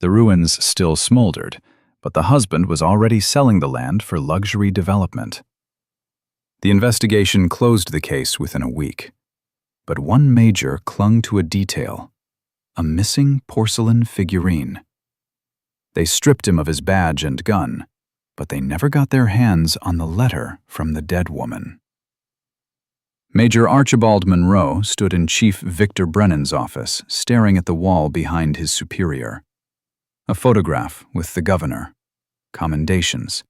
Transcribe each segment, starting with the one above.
The ruins still smoldered, but the husband was already selling the land for luxury development. The investigation closed the case within a week, but one major clung to a detail: a missing porcelain figurine. They stripped him of his badge and gun, but they never got their hands on the letter from the dead woman. Major Archibald Monroe stood in Chief Victor Brennan's office, staring at the wall behind his superior. A photograph with the governor, commendations,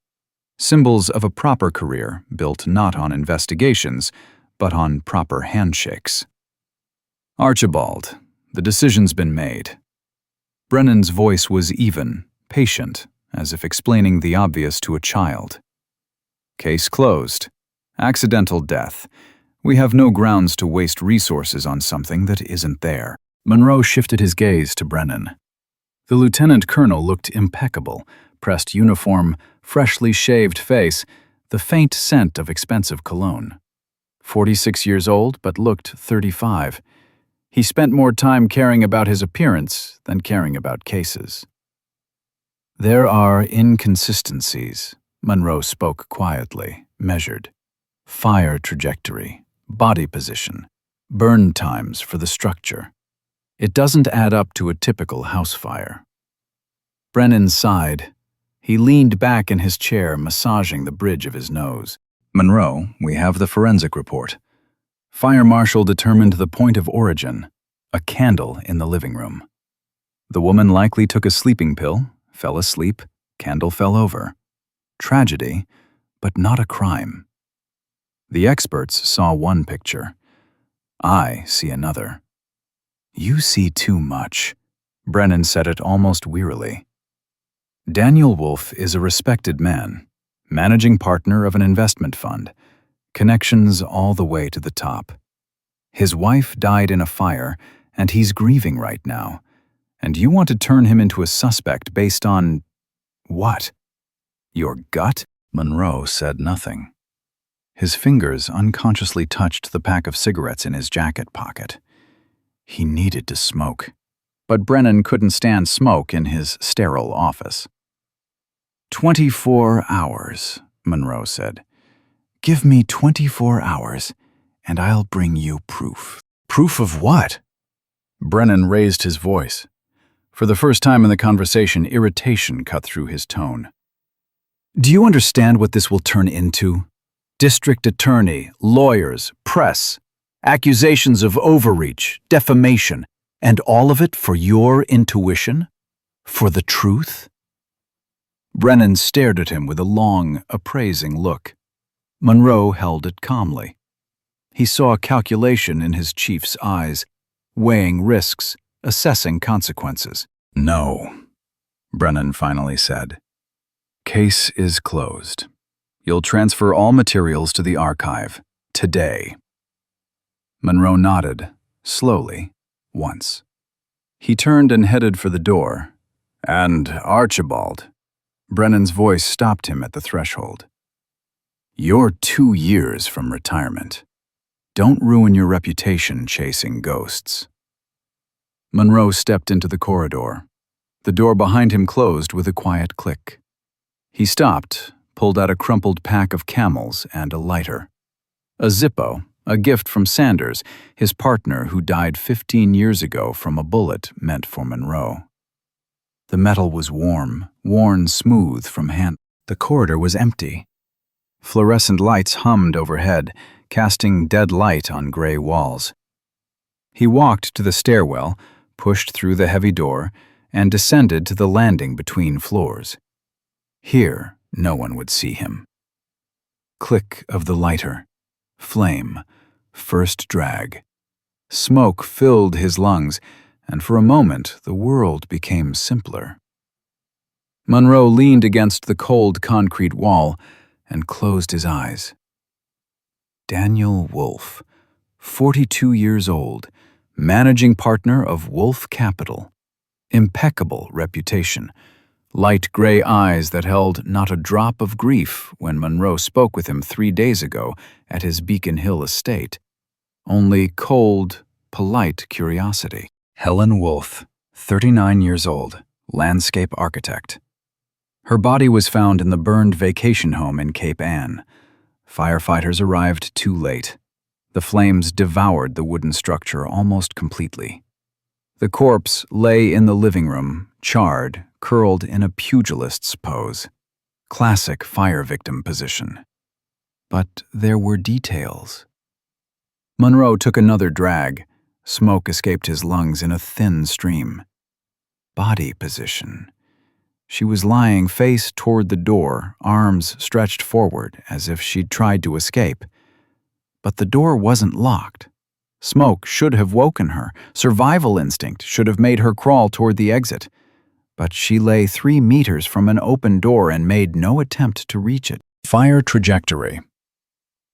symbols of a proper career built not on investigations, but on proper handshakes. "Archibald, the decision's been made." Brennan's voice was even, patient, as if explaining the obvious to a child. "Case closed. Accidental death. We have no grounds to waste resources on something that isn't there." Monroe shifted his gaze to Brennan. The lieutenant colonel looked impeccable, pressed uniform, freshly shaved face, the faint scent of expensive cologne. 46 years old, but looked 35. He spent more time caring about his appearance than caring about cases. "There are inconsistencies," Monroe spoke quietly, measured. "Fire trajectory, body position, burn times for the structure. It doesn't add up to a typical house fire." Brennan sighed. He leaned back in his chair, massaging the bridge of his nose. "Monroe, we have the forensic report. Fire marshal determined the point of origin, a candle in the living room. The woman likely took a sleeping pill, fell asleep, candle fell over. Tragedy, but not a crime. The experts saw one picture. I see another." "You see too much," Brennan said it almost wearily. "Daniel Wolfe is a respected man, managing partner of an investment fund, connections all the way to the top. His wife died in a fire, and he's grieving right now. And you want to turn him into a suspect based on what? Your gut?" Monroe said nothing. His fingers unconsciously touched the pack of cigarettes in his jacket pocket. He needed to smoke, but Brennan couldn't stand smoke in his sterile office. 24 hours, Monroe said. "Give me 24 hours, and I'll bring you proof." "Proof of what?" Brennan raised his voice. For the first time in the conversation, irritation cut through his tone. "Do you understand what this will turn into? District attorney, lawyers, press, accusations of overreach, defamation, and all of it for your intuition? For the truth?" Brennan stared at him with a long, appraising look. Monroe held it calmly. He saw calculation in his chief's eyes, weighing risks, assessing consequences. "No," Brennan finally said. "Case is closed. You'll transfer all materials to the archive, today." Monroe nodded, slowly, once. He turned and headed for the door. "And Archibald," Brennan's voice stopped him at the threshold. "You're 2 years from retirement. Don't ruin your reputation chasing ghosts." Monroe stepped into the corridor. The door behind him closed with a quiet click. He stopped, pulled out a crumpled pack of Camels and a lighter. A Zippo, a gift from Sanders, his partner who died 15 years ago from a bullet meant for Monroe. The metal was warm, worn smooth from hand. The corridor was empty. Fluorescent lights hummed overhead, casting dead light on gray walls. He walked to the stairwell, pushed through the heavy door, and descended to the landing between floors. Here, no one would see him. Click of the lighter. Flame. First drag. Smoke filled his lungs, and for a moment the world became simpler. Monroe leaned against the cold concrete wall and closed his eyes. Daniel Wolfe, 42 years old, managing partner of Wolfe Capital. Impeccable reputation. Light gray eyes that held not a drop of grief when Monroe spoke with him 3 days ago at his Beacon Hill estate. Only cold, polite curiosity. Helen Wolfe, 39 years old, landscape architect. Her body was found in the burned vacation home in Cape Ann. Firefighters arrived too late. The flames devoured the wooden structure almost completely. The corpse lay in the living room, charred, curled in a pugilist's pose. Classic fire victim position. But there were details. Monroe took another drag. Smoke escaped his lungs in a thin stream. Body position. She was lying face toward the door, arms stretched forward as if she'd tried to escape. But the door wasn't locked. Smoke should have woken her. Survival instinct should have made her crawl toward the exit. But she lay 3 meters from an open door and made no attempt to reach it. Fire trajectory.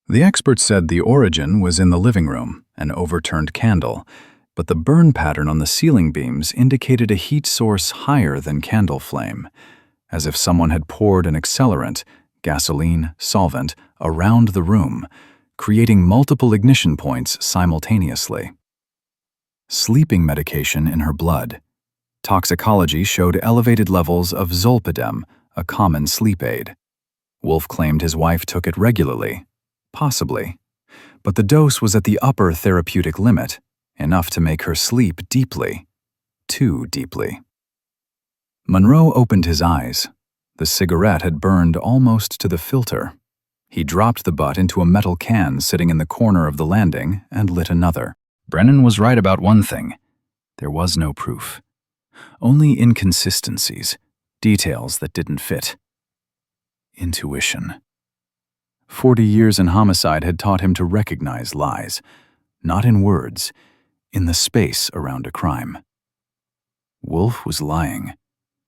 The experts said the origin was in the living room, an overturned candle, but the burn pattern on the ceiling beams indicated a heat source higher than candle flame, as if someone had poured an accelerant, gasoline, solvent, around the room, creating multiple ignition points simultaneously. Sleeping medication in her blood. Toxicology showed elevated levels of zolpidem, a common sleep aid. Wolf claimed his wife took it regularly. Possibly. But the dose was at the upper therapeutic limit, enough to make her sleep deeply. Too deeply. Monroe opened his eyes. The cigarette had burned almost to the filter. He dropped the butt into a metal can sitting in the corner of the landing and lit another. Brennan was right about one thing. There was no proof. Only inconsistencies, details that didn't fit. Intuition. 40 years in homicide had taught him to recognize lies, not in words, in the space around a crime. Wolf was lying,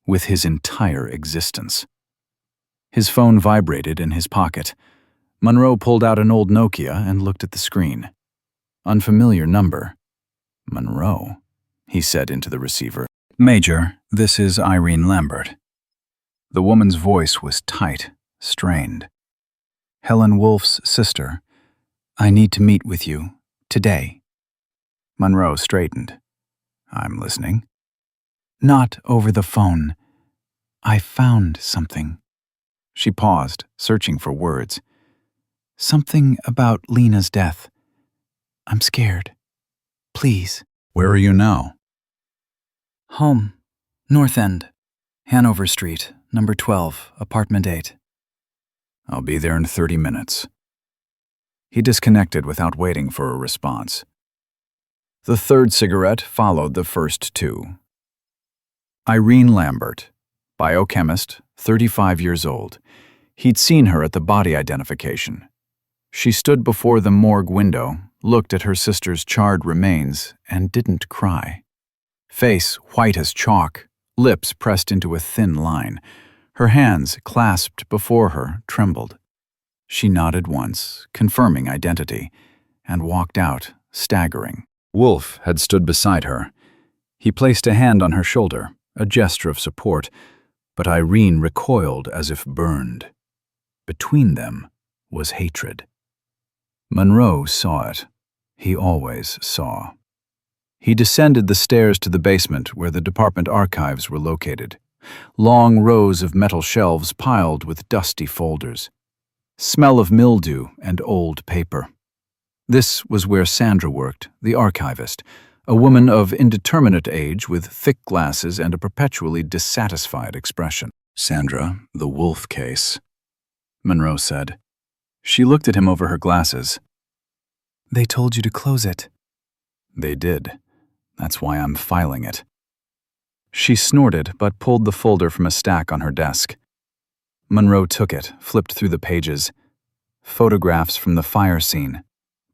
with his entire existence. His phone vibrated in his pocket. Monroe pulled out an old Nokia and looked at the screen. Unfamiliar number. Monroe, he said into the receiver. Major, this is Irene Lambert. The woman's voice was tight, strained. Helen Wolf's sister. I need to meet with you, today. Monroe straightened. I'm listening. Not over the phone. I found something. She paused, searching for words. Something about Lena's death. I'm scared. Please. Where are you now? Home. North End. Hanover Street, number 12, apartment 8. I'll be there in 30 minutes. He disconnected without waiting for a response. The third cigarette followed the first two. Irene Lambert, biochemist, 35 years old. He'd seen her at the body identification. She stood before the morgue window, looked at her sister's charred remains, and didn't cry. Face white as chalk, lips pressed into a thin line. Her hands, clasped before her, trembled. She nodded once, confirming identity, and walked out, staggering. Wolf had stood beside her. He placed a hand on her shoulder, a gesture of support, but Irene recoiled as if burned. Between them was hatred. Monroe saw it. He always saw. He descended the stairs to the basement where the department archives were located. Long rows of metal shelves piled with dusty folders. Smell of mildew and old paper. This was where Sandra worked, the archivist, a woman of indeterminate age with thick glasses and a perpetually dissatisfied expression. Sandra, the Wolf case, Monroe said. She looked at him over her glasses. They told you to close it. They did. That's why I'm filing it. She snorted, but pulled the folder from a stack on her desk. Monroe took it, flipped through the pages. Photographs from the fire scene.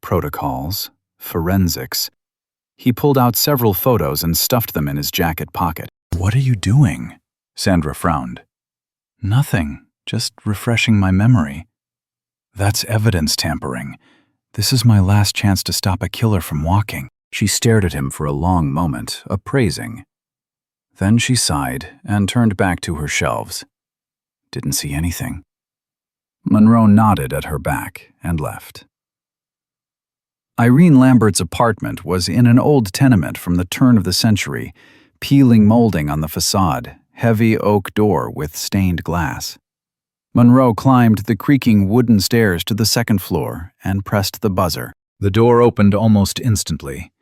Protocols. Forensics. He pulled out several photos and stuffed them in his jacket pocket. What are you doing? Sandra frowned. Nothing. Just refreshing my memory. That's evidence tampering. This is my last chance to stop a killer from walking. She stared at him for a long moment, appraising. Then she sighed and turned back to her shelves. Didn't see anything. Monroe nodded at her back and left. Irene Lambert's apartment was in an old tenement from the turn of the century, peeling molding on the facade, heavy oak door with stained glass. Monroe climbed the creaking wooden stairs to the second floor and pressed the buzzer. The door opened almost instantly.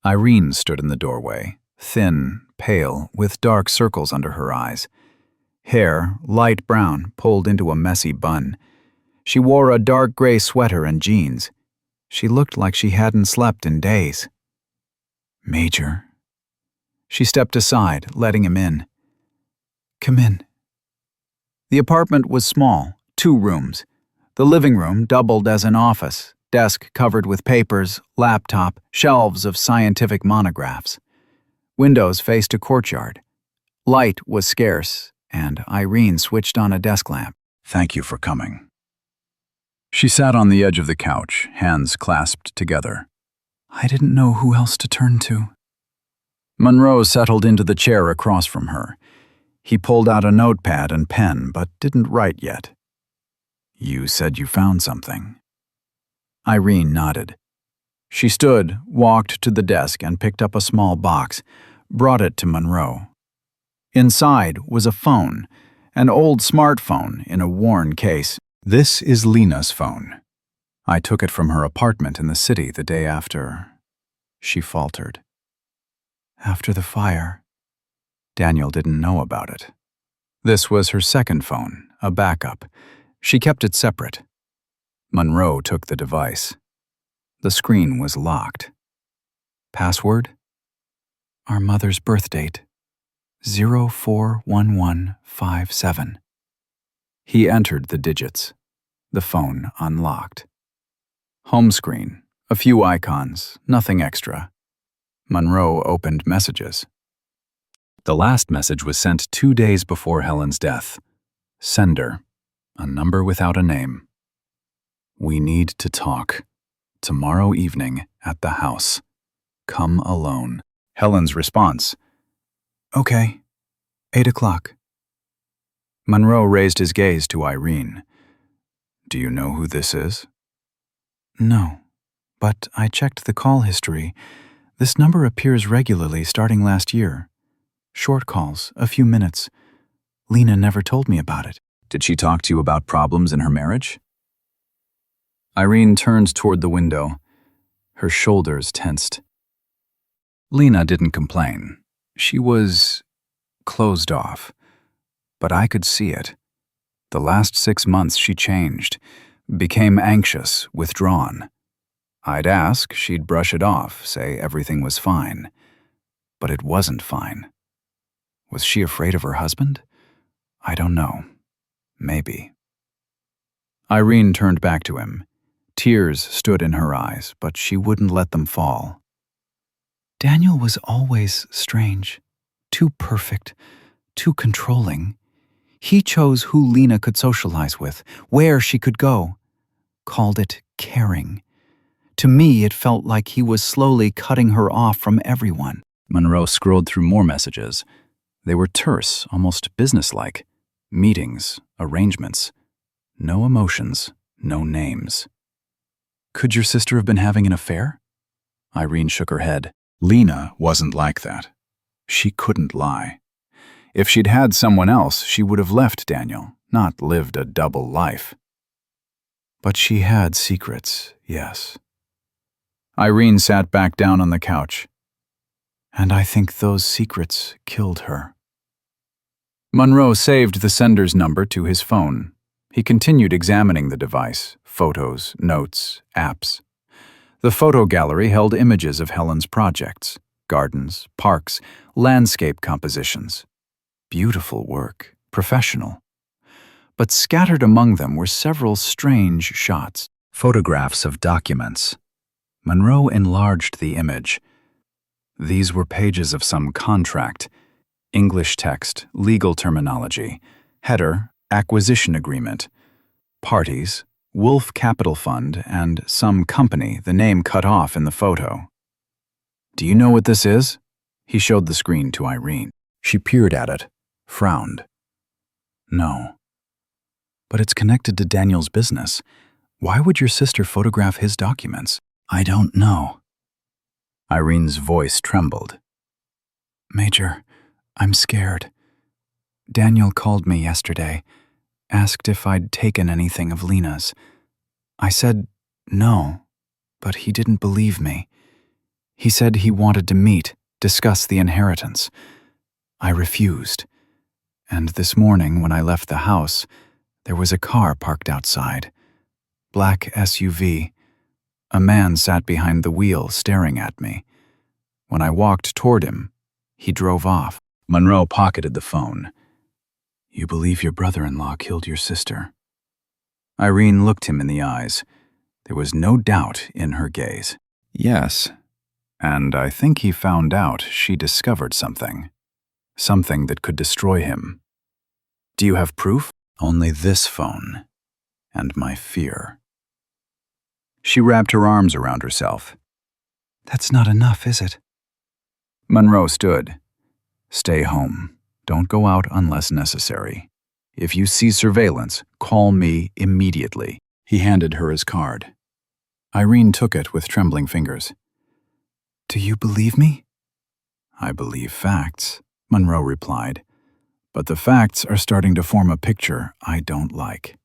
Irene stood in the doorway, thin, pale, with dark circles under her eyes. Hair, light brown, pulled into a messy bun. She wore a dark gray sweater and jeans. She looked like she hadn't slept in days. "Major." She stepped aside, letting him in. "Come in." The apartment was small, 2 rooms. The living room doubled as an office, desk covered with papers, laptop, shelves of scientific monographs. Windows faced a courtyard. Light was scarce, and Irene switched on a desk lamp. "Thank you for coming." She sat on the edge of the couch, hands clasped together. "I didn't know who else to turn to." Monroe settled into the chair across from her. He pulled out a notepad and pen, but didn't write yet. "You said you found something." Irene nodded. She stood, walked to the desk, and picked up a small box, brought it to Monroe. Inside was a phone, an old smartphone in a worn case. "This is Lena's phone. I took it from her apartment in the city the day after," she faltered. "After the fire." Daniel didn't know about it. This was her second phone, a backup. She kept it separate. Monroe took the device. The screen was locked. Password? Our mother's birth date, 041157. He entered the digits. The phone unlocked. Home screen, a few icons, nothing extra. Monroe opened messages. The last message was sent 2 days before Helen's death. Sender, a number without a name. "We need to talk. Tomorrow evening at the house. Come alone." Helen's response: "Okay, 8 o'clock." Monroe raised his gaze to Irene. "Do you know who this is?" "No, but I checked the call history. This number appears regularly starting last year. Short calls, a few minutes. Lena never told me about it." "Did she talk to you about problems in her marriage?" Irene turned toward the window. Her shoulders tensed. Lena didn't complain. She was closed off. But I could see it. The last 6 months she changed, became anxious, withdrawn. I'd ask, she'd brush it off, say everything was fine. But it wasn't fine. Was she afraid of her husband? I don't know. Maybe. Irene turned back to him. Tears stood in her eyes, but she wouldn't let them fall. "Daniel was always strange, too perfect, too controlling. He chose who Lena could socialize with, where she could go. Called it caring. To me, it felt like he was slowly cutting her off from everyone." Monroe scrolled through more messages. They were terse, almost businesslike. Meetings, arrangements. No emotions, no names. "Could your sister have been having an affair?" Irene shook her head. Lena wasn't like that. She couldn't lie. If she'd had someone else, she would have left Daniel, not lived a double life. But she had secrets, yes. Irene sat back down on the couch. And I think those secrets killed her. Monroe saved the sender's number to his phone. He continued examining the device, photos, notes, apps. The photo gallery held images of Helen's projects, gardens, parks, landscape compositions. Beautiful work, professional. But scattered among them were several strange shots, photographs of documents. Monroe enlarged the image. These were pages of some contract, English text, legal terminology, header, acquisition agreement, parties, Wolf Capital Fund, and some company, the name cut off in the photo. "Do you know what this is?" He showed the screen to Irene. She peered at it, frowned. "No." "But it's connected to Daniel's business. Why would your sister photograph his documents?" "I don't know." Irene's voice trembled. "Major, I'm scared. Daniel called me yesterday, asked if I'd taken anything of Lena's. I said no, but he didn't believe me. He said he wanted to meet, discuss the inheritance. I refused. And this morning, when I left the house, there was a car parked outside. Black SUV. A man sat behind the wheel, staring at me. When I walked toward him, he drove off. Monroe pocketed the phone. You believe your brother-in-law killed your sister? Irene looked him in the eyes. There was no doubt in her gaze. Yes. And I think he found out she discovered something. Something that could destroy him. Do you have proof? Only this phone. And my fear. She wrapped her arms around herself. That's not enough, is it? Monroe stood. Stay home. Don't go out unless necessary. If you see surveillance, call me immediately. He handed her his card. Irene took it with trembling fingers. Do you believe me? I believe facts, Monroe replied. But the facts are starting to form a picture I don't like.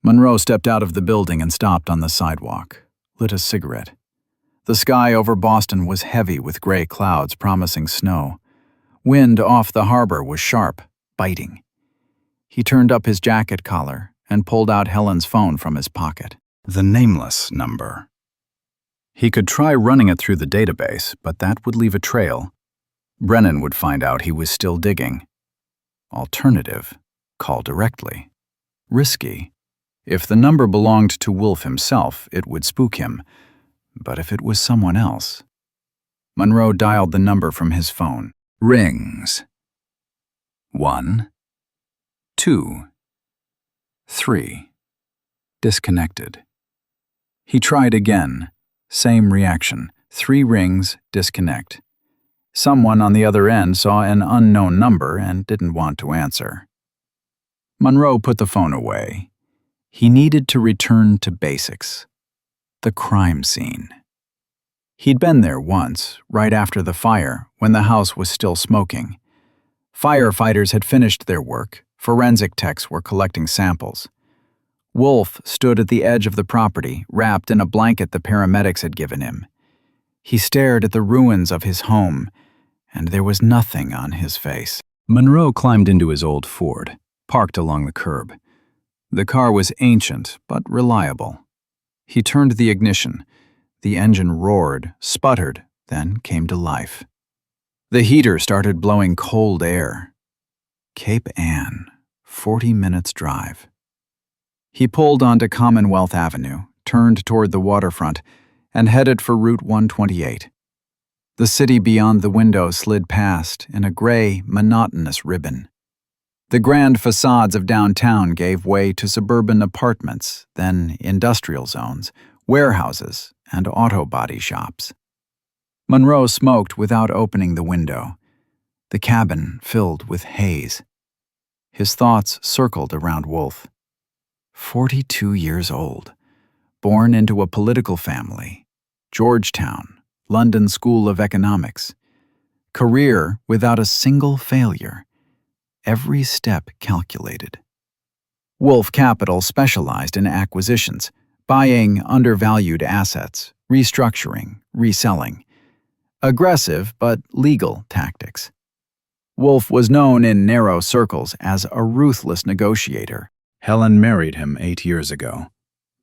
Monroe stepped out of the building and stopped on the sidewalk, lit a cigarette. The sky over Boston was heavy with gray clouds promising snow. Wind off the harbor was sharp, biting. He turned up his jacket collar and pulled out Helen's phone from his pocket. The nameless number. He could try running it through the database, but that would leave a trail. Brennan would find out he was still digging. Alternative, call directly. Risky. If the number belonged to Wolf himself, it would spook him. But if it was someone else... Monroe dialed the number from his phone. Rings. 1, 2, 3. Disconnected. He tried again. Same reaction. 3 rings, disconnect. Someone on the other end saw an unknown number and didn't want to answer. Monroe put the phone away. He needed to return to basics. The crime scene. He'd been there once, right after the fire, when the house was still smoking. Firefighters had finished their work. Forensic techs were collecting samples. Wolf stood at the edge of the property, wrapped in a blanket the paramedics had given him. He stared at the ruins of his home, and there was nothing on his face. Monroe climbed into his old Ford, parked along the curb. The car was ancient, but reliable. He turned the ignition. The engine roared, sputtered, then came to life. The heater started blowing cold air. Cape Ann, 40 minutes drive. He pulled onto Commonwealth Avenue, turned toward the waterfront, and headed for Route 128. The city beyond the window slid past in a gray, monotonous ribbon. The grand facades of downtown gave way to suburban apartments, then industrial zones, warehouses, and auto body shops. Monroe smoked without opening the window. The cabin filled with haze. His thoughts circled around Wolf. 42 years old, born into a political family, Georgetown, London School of Economics. Career without a single failure. Every step calculated. Wolf Capital specialized in acquisitions, buying undervalued assets, restructuring, reselling. Aggressive but legal tactics. Wolf was known in narrow circles as a ruthless negotiator. Helen married him 8 years ago.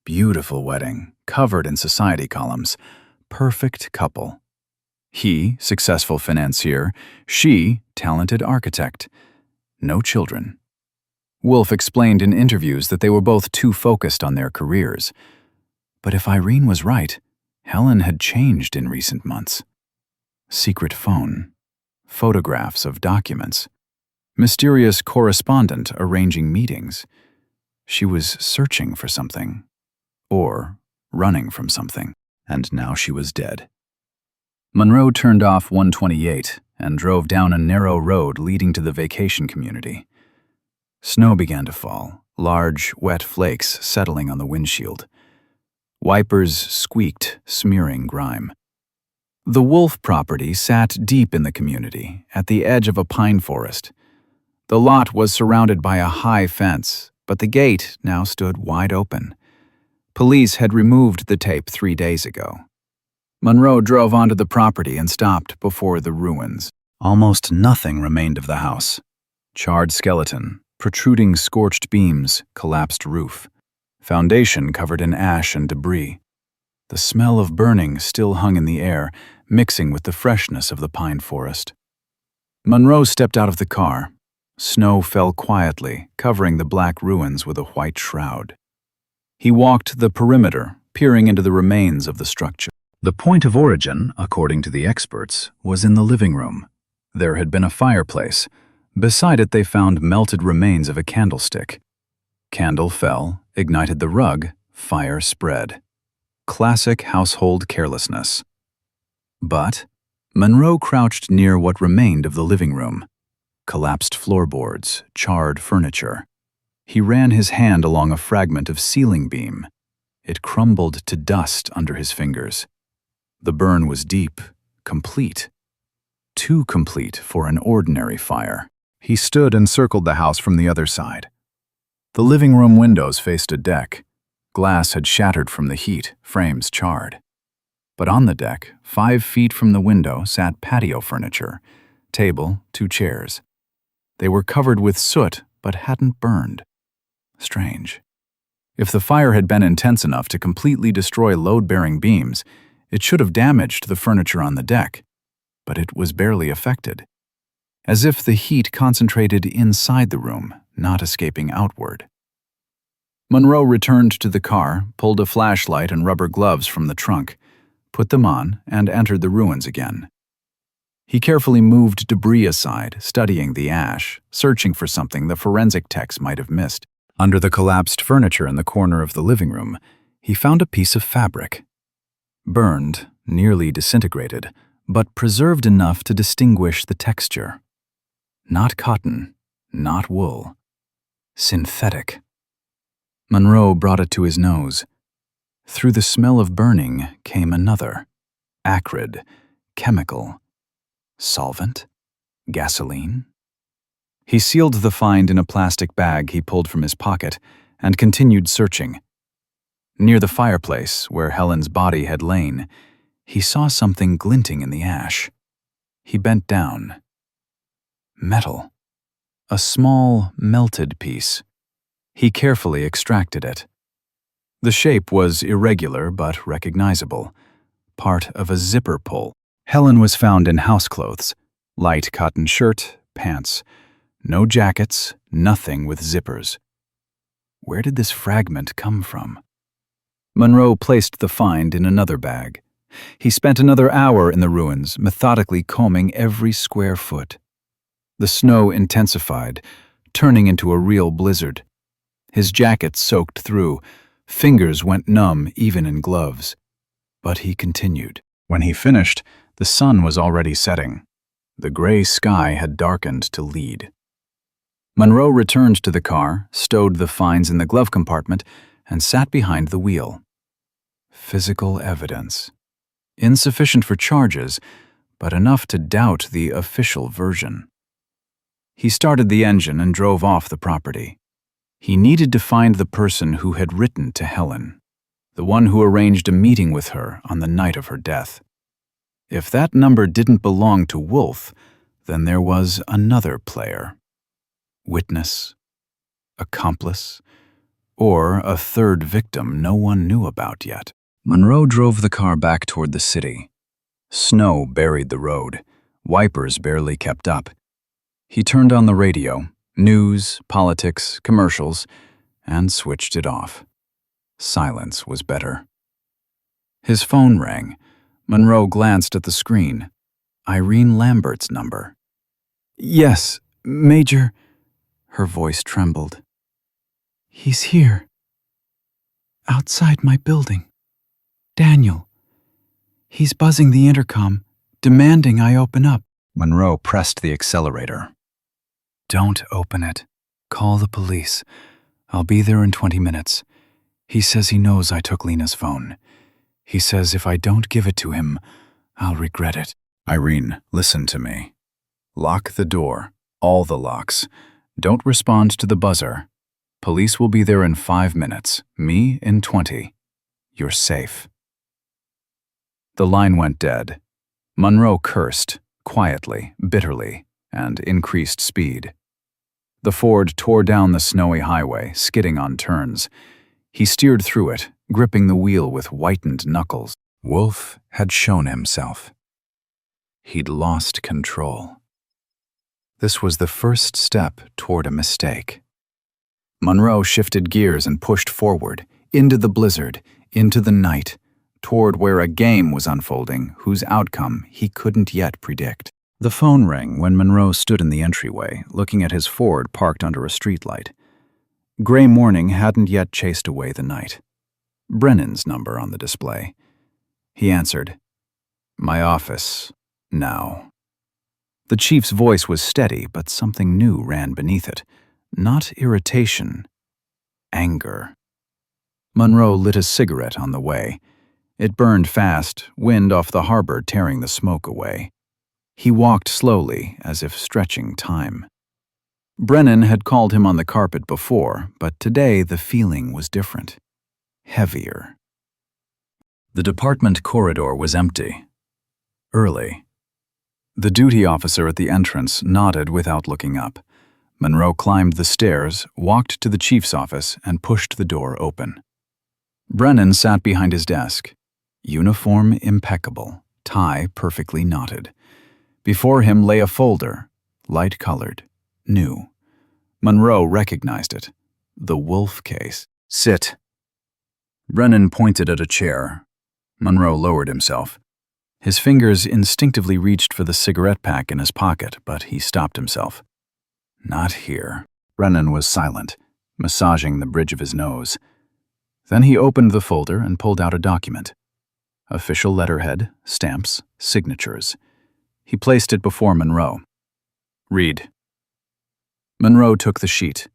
Beautiful wedding, covered in society columns. Perfect couple. He, successful financier, she, talented architect. No children. Wolf explained in interviews that they were both too focused on their careers. But if Irene was right, Helen had changed in recent months. Secret phone. Photographs of documents. Mysterious correspondent arranging meetings. She was searching for something. Or running from something. And now she was dead. Monroe turned off 128 and drove down a narrow road leading to the vacation community. Snow began to fall, large, wet flakes settling on the windshield. Wipers squeaked, smearing grime. The Wolf property sat deep in the community, at the edge of a pine forest. The lot was surrounded by a high fence, but the gate now stood wide open. Police had removed the tape 3 days ago. Monroe drove onto the property and stopped before the ruins. Almost nothing remained of the house. Charred skeleton, protruding scorched beams, collapsed roof. Foundation covered in ash and debris. The smell of burning still hung in the air, mixing with the freshness of the pine forest. Monroe stepped out of the car. Snow fell quietly, covering the black ruins with a white shroud. He walked the perimeter, peering into the remains of the structure. The point of origin, according to the experts, was in the living room. There had been a fireplace. Beside it they found melted remains of a candlestick. Candle fell, ignited the rug, fire spread. Classic household carelessness. But Monroe crouched near what remained of the living room. Collapsed floorboards, charred furniture. He ran his hand along a fragment of ceiling beam. It crumbled to dust under his fingers. The burn was deep, complete. Too complete for an ordinary fire. He stood and circled the house from the other side. The living room windows faced a deck. Glass had shattered from the heat, frames charred. But on the deck, 5 feet from the window, sat patio furniture, table, 2 chairs. They were covered with soot, but hadn't burned. Strange. If the fire had been intense enough to completely destroy load-bearing beams, it should have damaged the furniture on the deck, but it was barely affected. As if the heat concentrated inside the room, not escaping outward. Monroe returned to the car, pulled a flashlight and rubber gloves from the trunk, put them on, and entered the ruins again. He carefully moved debris aside, studying the ash, searching for something the forensic techs might have missed. Under the collapsed furniture in the corner of the living room, he found a piece of fabric. Burned, nearly disintegrated, but preserved enough to distinguish the texture. Not cotton, not wool. Synthetic. Monroe brought it to his nose. Through the smell of burning came another. Acrid, chemical. Solvent? Gasoline? He sealed the find in a plastic bag he pulled from his pocket and continued searching. Near the fireplace, where Helen's body had lain, he saw something glinting in the ash. He bent down. Metal. A small, melted piece. He carefully extracted it. The shape was irregular but recognizable. Part of a zipper pull. Helen was found in houseclothes. Light cotton shirt, pants. No jackets, nothing with zippers. Where did this fragment come from? Monroe placed the find in another bag. He spent another hour in the ruins, methodically combing every square foot. The snow intensified, turning into a real blizzard. His jacket soaked through. Fingers went numb even in gloves. But he continued. When he finished, the sun was already setting. The gray sky had darkened to lead. Monroe returned to the car, stowed the finds in the glove compartment, and sat behind the wheel. Physical evidence. Insufficient for charges, but enough to doubt the official version. He started the engine and drove off the property. He needed to find the person who had written to Helen, the one who arranged a meeting with her on the night of her death. If that number didn't belong to Wolf, then there was another player. Witness, accomplice, or a third victim no one knew about yet. Monroe drove the car back toward the city. Snow buried the road. Wipers barely kept up. He turned on the radio, news, politics, commercials, and switched it off. Silence was better. His phone rang. Monroe glanced at the screen. Irene Lambert's number. "Yes, Major." Her voice trembled. "He's here. Outside my building. Daniel. He's buzzing the intercom, demanding I open up." Monroe pressed the accelerator. "Don't open it. Call the police. I'll be there in 20 minutes. He says he knows I took Lena's phone. He says if I don't give it to him, I'll regret it." "Irene, listen to me. Lock the door, all the locks, Don't respond to the buzzer. Police will be there in 5 minutes, me in 20. You're safe." The line went dead. Monroe cursed, quietly, bitterly, and increased speed. The Ford tore down the snowy highway, skidding on turns. He steered through it, gripping the wheel with whitened knuckles. Wolf had shown himself. He'd lost control. This was the first step toward a mistake. Monroe shifted gears and pushed forward, into the blizzard, into the night, toward where a game was unfolding whose outcome he couldn't yet predict. The phone rang when Monroe stood in the entryway, looking at his Ford parked under a streetlight. Gray morning hadn't yet chased away the night. Brennan's number on the display. He answered, "My office, now." The chief's voice was steady, but something new ran beneath it. Not irritation, anger. Monroe lit a cigarette on the way. It burned fast, wind off the harbor tearing the smoke away. He walked slowly, as if stretching time. Brennan had called him on the carpet before, but today the feeling was different. Heavier. The department corridor was empty. Early. The duty officer at the entrance nodded without looking up. Monroe climbed the stairs, walked to the chief's office, and pushed the door open. Brennan sat behind his desk. Uniform impeccable, tie perfectly knotted. Before him lay a folder, light-colored, new. Monroe recognized it. The Wolf case. "Sit." Brennan pointed at a chair. Monroe lowered himself. His fingers instinctively reached for the cigarette pack in his pocket, but he stopped himself. "Not here." Brennan was silent, massaging the bridge of his nose. Then he opened the folder and pulled out a document. Official letterhead, stamps, signatures. He placed it before Monroe. "Read." Monroe took the sheet.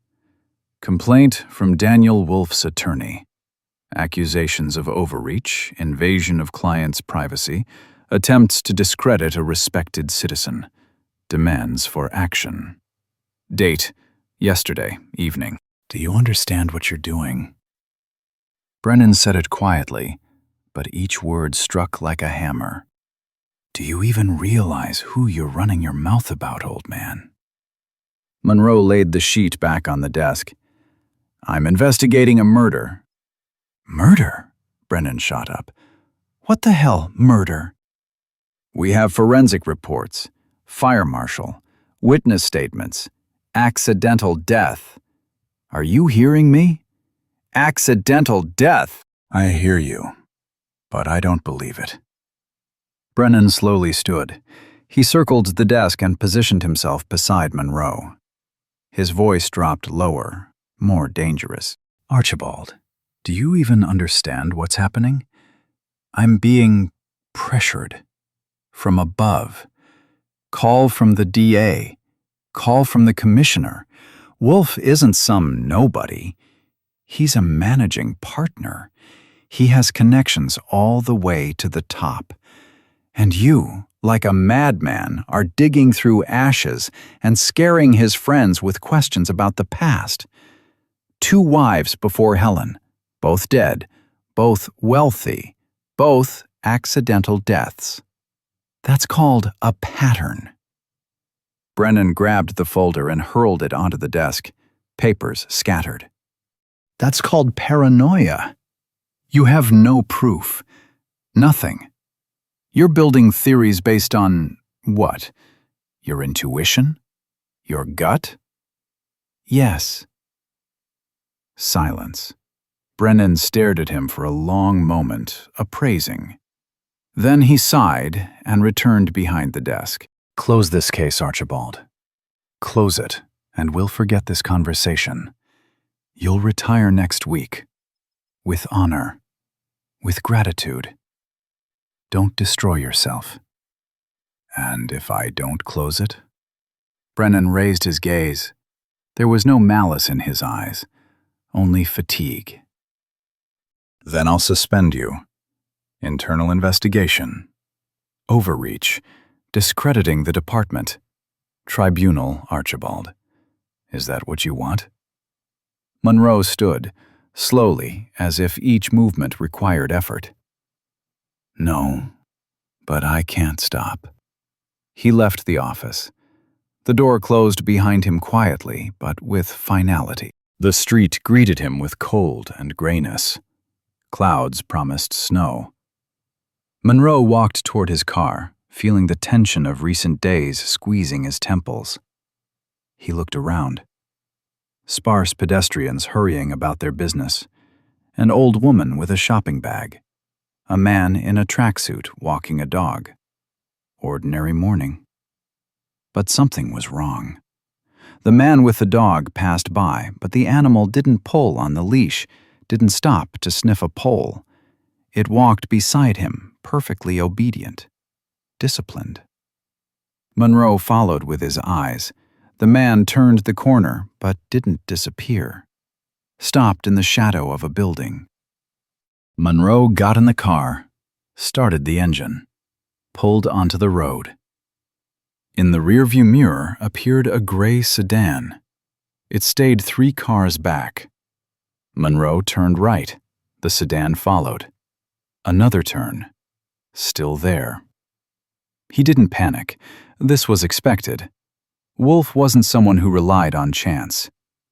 Complaint from Daniel Wolf's attorney. Accusations of overreach, invasion of client's privacy, attempts to discredit a respected citizen. Demands for action. Date, yesterday evening. "Do you understand what you're doing?" Brennan said it quietly, but each word struck like a hammer. "Do you even realize who you're running your mouth about, old man?" Monroe laid the sheet back on the desk. "I'm investigating a murder." "Murder?" Brennan shot up. "What the hell, murder?" "We have forensic reports, fire marshal, witness statements, accidental death. Are you hearing me? Accidental death!" "I hear you, but I don't believe it." Brennan slowly stood. He circled the desk and positioned himself beside Monroe. His voice dropped lower, more dangerous. "Archibald, do you even understand what's happening? I'm being pressured. From above. Call from the DA. Call from the commissioner. Wolf isn't some nobody. He's a managing partner. He has connections all the way to the top. And you, like a madman, are digging through ashes and scaring his friends with questions about the past. 2 wives before Helen, both dead, both wealthy, both accidental deaths. That's called a pattern." Brennan grabbed the folder and hurled it onto the desk. Papers scattered. "That's called paranoia. You have no proof. Nothing. You're building theories based on what? Your intuition? Your gut?" "Yes." Silence. Brennan stared at him for a long moment, appraising. Then he sighed and returned behind the desk. "Close this case, Archibald. Close it, and we'll forget this conversation. You'll retire next week. With honor. With gratitude. Don't destroy yourself." "And if I don't close it?" Brennan raised his gaze. There was no malice in his eyes, only fatigue. "Then I'll suspend you. Internal investigation. Overreach. Discrediting the department. Tribunal, Archibald. Is that what you want? Monroe stood, slowly, as if each movement required effort. No, but I can't stop. He left the office. The door closed behind him quietly, but with finality. The street greeted him with cold and grayness. Clouds promised snow. Monroe walked toward his car, feeling the tension of recent days squeezing his temples. He looked around. Sparse pedestrians hurrying about their business. An old woman with a shopping bag. A man in a tracksuit walking a dog. Ordinary morning. But something was wrong. The man with the dog passed by, but the animal didn't pull on the leash, didn't stop to sniff a pole. It walked beside him, perfectly obedient, disciplined. Monroe followed with his eyes. The man turned the corner, but didn't disappear. Stopped in the shadow of a building. Monroe got in the car, started the engine, pulled onto the road. In the rearview mirror appeared a gray sedan. It stayed 3 cars back. Monroe turned right. The sedan followed. Another turn. Still there. He didn't panic. This was expected. Wolf wasn't someone who relied on chance.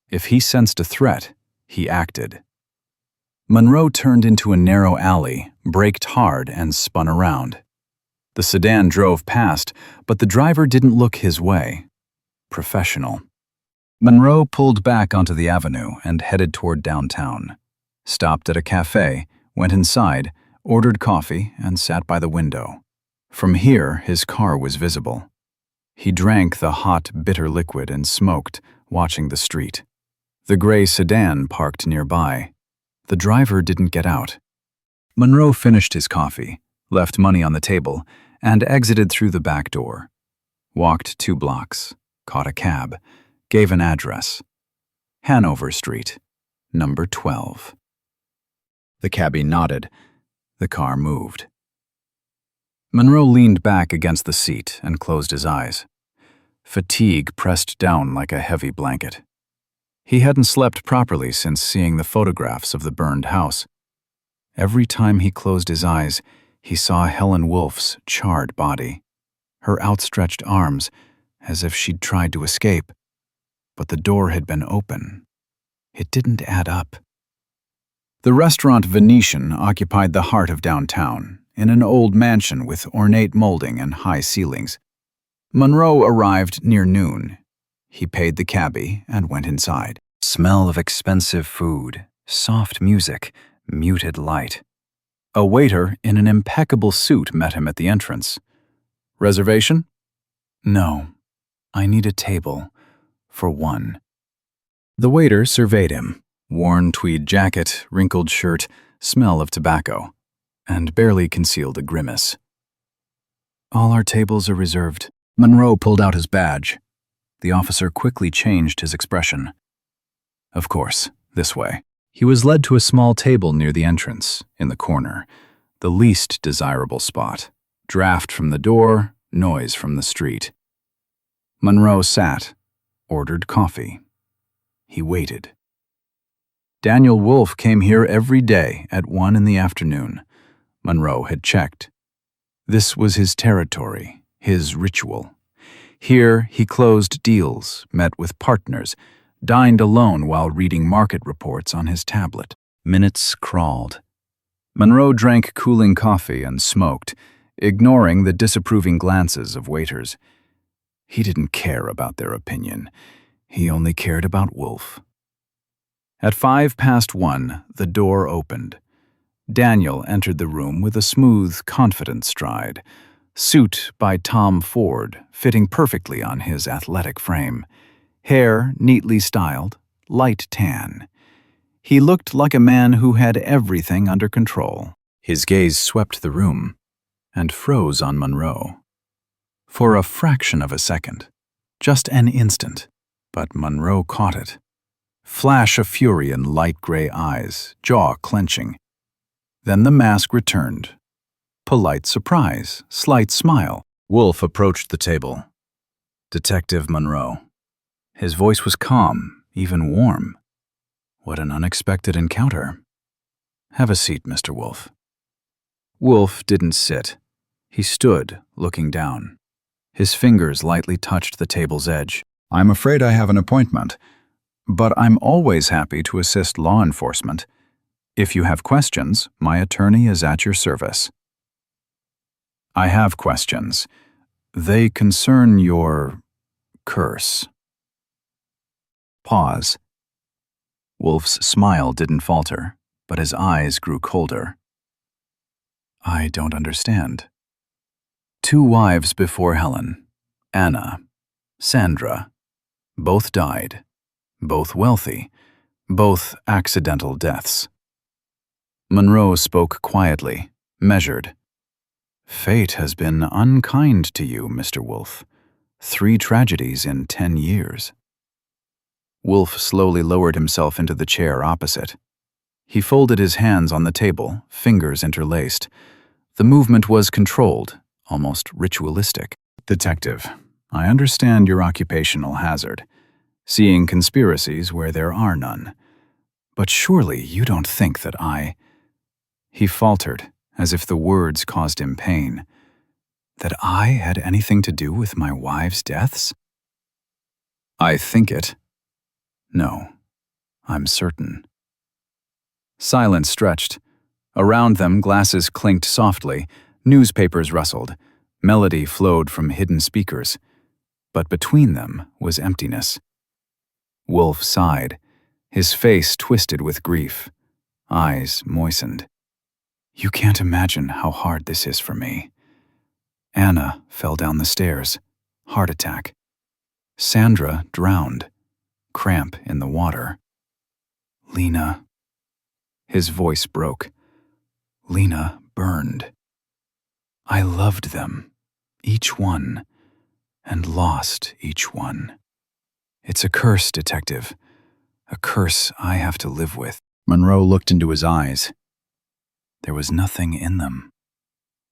If he sensed a threat, he acted. Monroe turned into a narrow alley, braked hard, and spun around. The sedan drove past, but the driver didn't look his way. Professional. Monroe pulled back onto the avenue and headed toward downtown. Stopped at a cafe, went inside, ordered coffee, and sat by the window. From here, his car was visible. He drank the hot, bitter liquid and smoked, watching the street. The gray sedan parked nearby. The driver didn't get out. Monroe finished his coffee, left money on the table, and exited through the back door. Walked 2 blocks, caught a cab, gave an address. Hanover Street, number 12. The cabbie nodded. The car moved. Monroe leaned back against the seat and closed his eyes. Fatigue pressed down like a heavy blanket. He hadn't slept properly since seeing the photographs of the burned house. Every time he closed his eyes, he saw Helen Wolf's charred body, her outstretched arms, as if she'd tried to escape. But the door had been open. It didn't add up. The restaurant Venetian occupied the heart of downtown, in an old mansion with ornate molding and high ceilings. Monroe arrived near noon. He paid the cabbie and went inside. Smell of expensive food, soft music, muted light. A waiter in an impeccable suit met him at the entrance. Reservation? No. I need a table. For 1. The waiter surveyed him. Worn tweed jacket, wrinkled shirt, smell of tobacco, and barely concealed a grimace. All our tables are reserved. Monroe pulled out his badge. The officer quickly changed his expression. Of course, this way. He was led to a small table near the entrance, in the corner, the least desirable spot. Draft from the door, noise from the street. Monroe sat, ordered coffee. He waited. Daniel Wolf came here every day at 1 in the afternoon. Monroe had checked. This was his territory, his ritual. Here he closed deals, met with partners, dined alone while reading market reports on his tablet. Minutes crawled. Monroe drank cooling coffee and smoked, ignoring the disapproving glances of waiters. He didn't care about their opinion. He only cared about Wolf. At 1:05, the door opened. Daniel entered the room with a smooth, confident stride. Suit by Tom Ford, fitting perfectly on his athletic frame. Hair neatly styled, light tan. He looked like a man who had everything under control. His gaze swept the room and froze on Monroe. For a fraction of a second, just an instant, but Monroe caught it. Flash of fury in light gray eyes, jaw clenching. Then the mask returned. Polite surprise, slight smile. Wolf approached the table. Detective Monroe. His voice was calm, even warm. What an unexpected encounter. Have a seat, Mr. Wolf. Wolf didn't sit. He stood, looking down. His fingers lightly touched the table's edge. I'm afraid I have an appointment, but I'm always happy to assist law enforcement. If you have questions, my attorney is at your service. I have questions. They concern your curse. Pause. Wolf's smile didn't falter, but his eyes grew colder. I don't understand. 2 wives before Helen, Anna, Sandra, both died, both wealthy, both accidental deaths. Monroe spoke quietly, measured. Fate has been unkind to you, Mr. Wolf. 3 tragedies in 10 years. Wolf slowly lowered himself into the chair opposite. He folded his hands on the table, fingers interlaced. The movement was controlled, almost ritualistic. Detective, I understand your occupational hazard, seeing conspiracies where there are none. But surely you don't think that I... He faltered, as if the words caused him pain. That I had anything to do with my wives' deaths? I think it. No, I'm certain. Silence stretched. Around them, glasses clinked softly, newspapers rustled, melody flowed from hidden speakers. But between them was emptiness. Wolf sighed, his face twisted with grief, eyes moistened. You can't imagine how hard this is for me. Anna fell down the stairs, heart attack. Sandra drowned, cramp in the water. Lena. His voice broke. Lena burned. I loved them, each one, and lost each one. It's a curse, Detective. A curse I have to live with. Monroe looked into his eyes. There was nothing in them.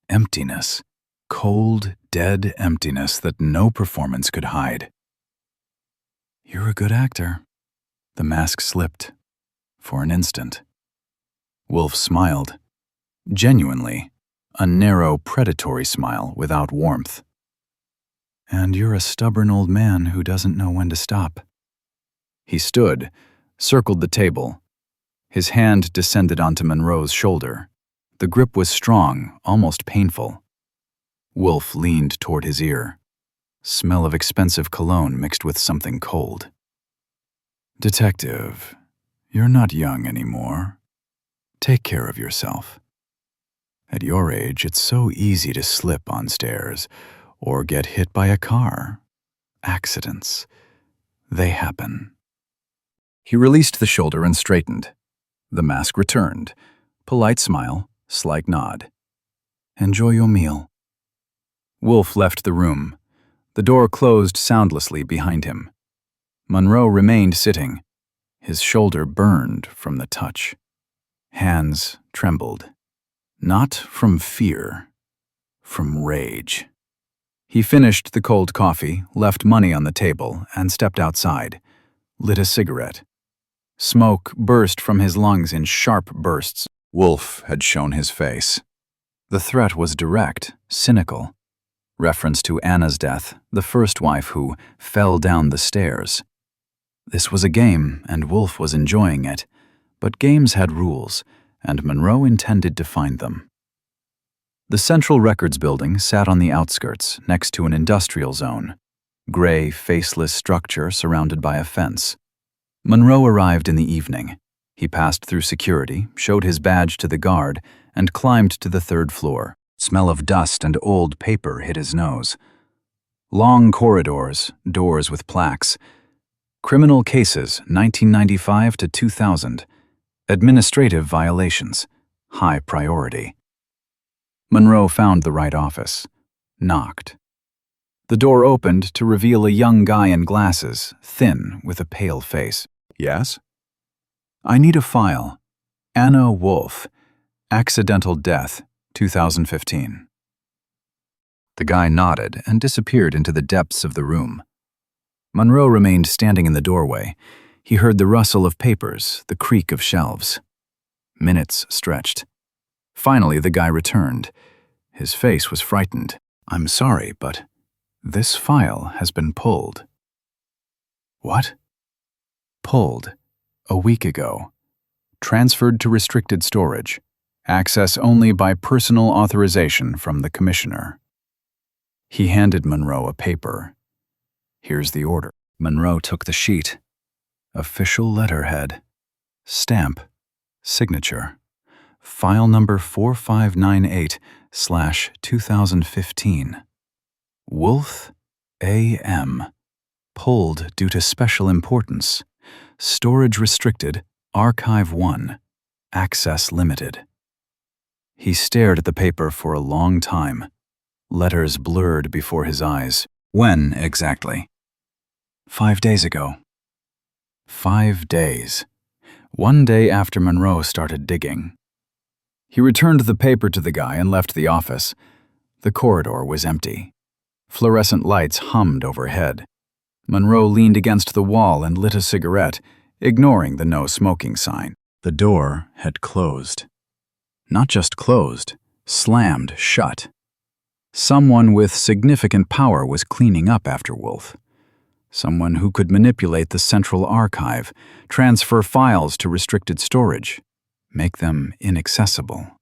Emptiness. Cold, dead emptiness that no performance could hide. You're a good actor. The mask slipped. For an instant. Wolf smiled. Genuinely. A narrow, predatory smile without warmth. And you're a stubborn old man who doesn't know when to stop. He stood, circled the table. His hand descended onto Monroe's shoulder. The grip was strong, almost painful. Wolf leaned toward his ear. Smell of expensive cologne mixed with something cold. Detective, you're not young anymore. Take care of yourself. At your age, it's so easy to slip on stairs or get hit by a car. Accidents. They happen. He released the shoulder and straightened. The mask returned. Polite smile, slight nod. Enjoy your meal. Wolf left the room. The door closed soundlessly behind him. Monroe remained sitting. His shoulder burned from the touch. Hands trembled. Not from fear, from rage. He finished the cold coffee, left money on the table, and stepped outside, lit a cigarette. Smoke burst from his lungs in sharp bursts. Wolf had shown his face. The threat was direct, cynical. Reference to Anna's death, the first wife who fell down the stairs. This was a game, and Wolf was enjoying it, but games had rules, and Monroe intended to find them. The Central Records Building sat on the outskirts, next to an industrial zone. Gray, faceless structure surrounded by a fence. Monroe arrived in the evening. He passed through security, showed his badge to the guard, and climbed to the 3rd floor. Smell of dust and old paper hit his nose. Long corridors, doors with plaques. Criminal cases, 1995 to 2000. Administrative violations, high priority. Monroe found the right office, knocked. The door opened to reveal a young guy in glasses, thin, with a pale face. Yes? I need a file. Anna Wolf, accidental death, 2015. The guy nodded and disappeared into the depths of the room. Monroe remained standing in the doorway. He heard the rustle of papers, the creak of shelves. Minutes stretched. Finally, the guy returned. His face was frightened. "I'm sorry, but this file has been pulled." "What?" "Pulled. A week ago. Transferred to restricted storage. Access only by personal authorization from the commissioner." He handed Monroe a paper. "Here's the order." Monroe took the sheet. Official letterhead. Stamp. Signature. File number 4598/2015. Wolf A.M. Pulled due to special importance. Storage restricted. Archive 1. Access limited. He stared at the paper for a long time. Letters blurred before his eyes. "When exactly?" 5 days ago." 5 days. 1 day after Monroe started digging. He returned the paper to the guy and left the office. The corridor was empty. Fluorescent lights hummed overhead. Monroe leaned against the wall and lit a cigarette, ignoring the no smoking sign. The door had closed. Not just closed, slammed shut. Someone with significant power was cleaning up after Wolf. Someone who could manipulate the central archive, transfer files to restricted storage, make them inaccessible.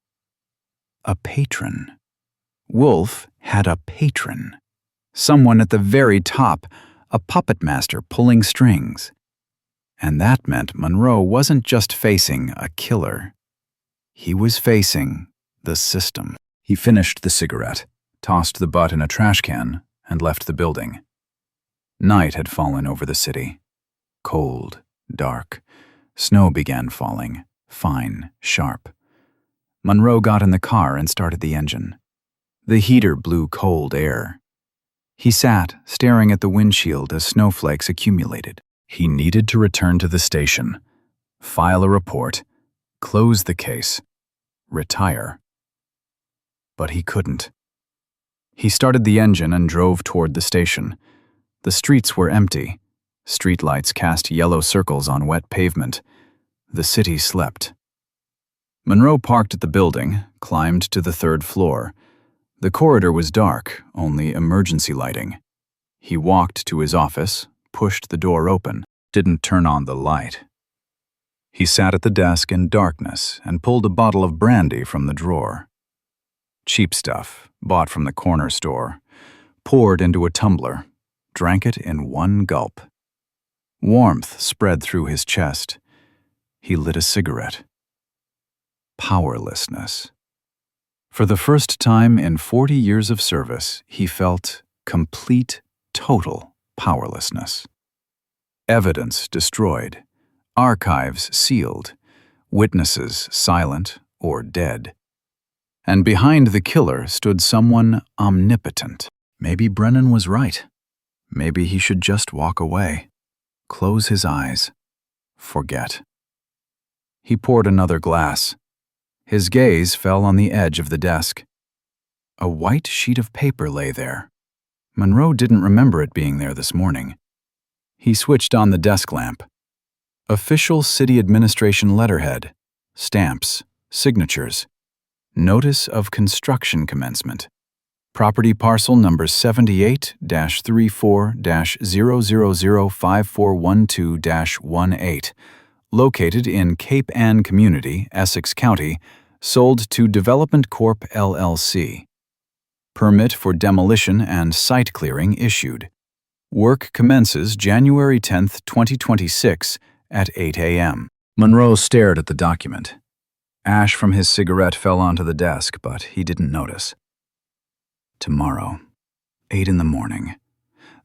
A patron. Wolf had a patron. Someone at the very top, a puppet master pulling strings. And that meant Monroe wasn't just facing a killer. He was facing the system. He finished the cigarette, tossed the butt in a trash can, and left the building. Night had fallen over the city. Cold, dark. Snow began falling, fine, sharp. Monroe got in the car and started the engine. The heater blew cold air. He sat, staring at the windshield as snowflakes accumulated. He needed to return to the station, file a report, close the case, retire. But he couldn't. He started the engine and drove toward the station. The streets were empty. Streetlights cast yellow circles on wet pavement. The city slept. Monroe parked at the building, climbed to the 3rd floor. The corridor was dark, only emergency lighting. He walked to his office, pushed the door open, didn't turn on the light. He sat at the desk in darkness and pulled a bottle of brandy from the drawer. Cheap stuff, bought from the corner store, poured into a tumbler, drank it in one gulp. Warmth spread through his chest. He lit a cigarette. Powerlessness. For the first time in 40 years of service, he felt complete, total powerlessness. Evidence destroyed, archives sealed, witnesses silent or dead. And behind the killer stood someone omnipotent. Maybe Brennan was right. Maybe he should just walk away, close his eyes, forget. He poured another glass. His gaze fell on the edge of the desk. A white sheet of paper lay there. Monroe didn't remember it being there this morning. He switched on the desk lamp. Official city administration letterhead, stamps, signatures, notice of construction commencement. Property parcel number 78-34-0005412-18, located in Cape Ann Community, Essex County, sold to Development Corp. LLC. Permit for demolition and site clearing issued. Work commences January 10, 2026 at 8 a.m. Monroe stared at the document. Ash from his cigarette fell onto the desk, but he didn't notice. Tomorrow, 8 in the morning.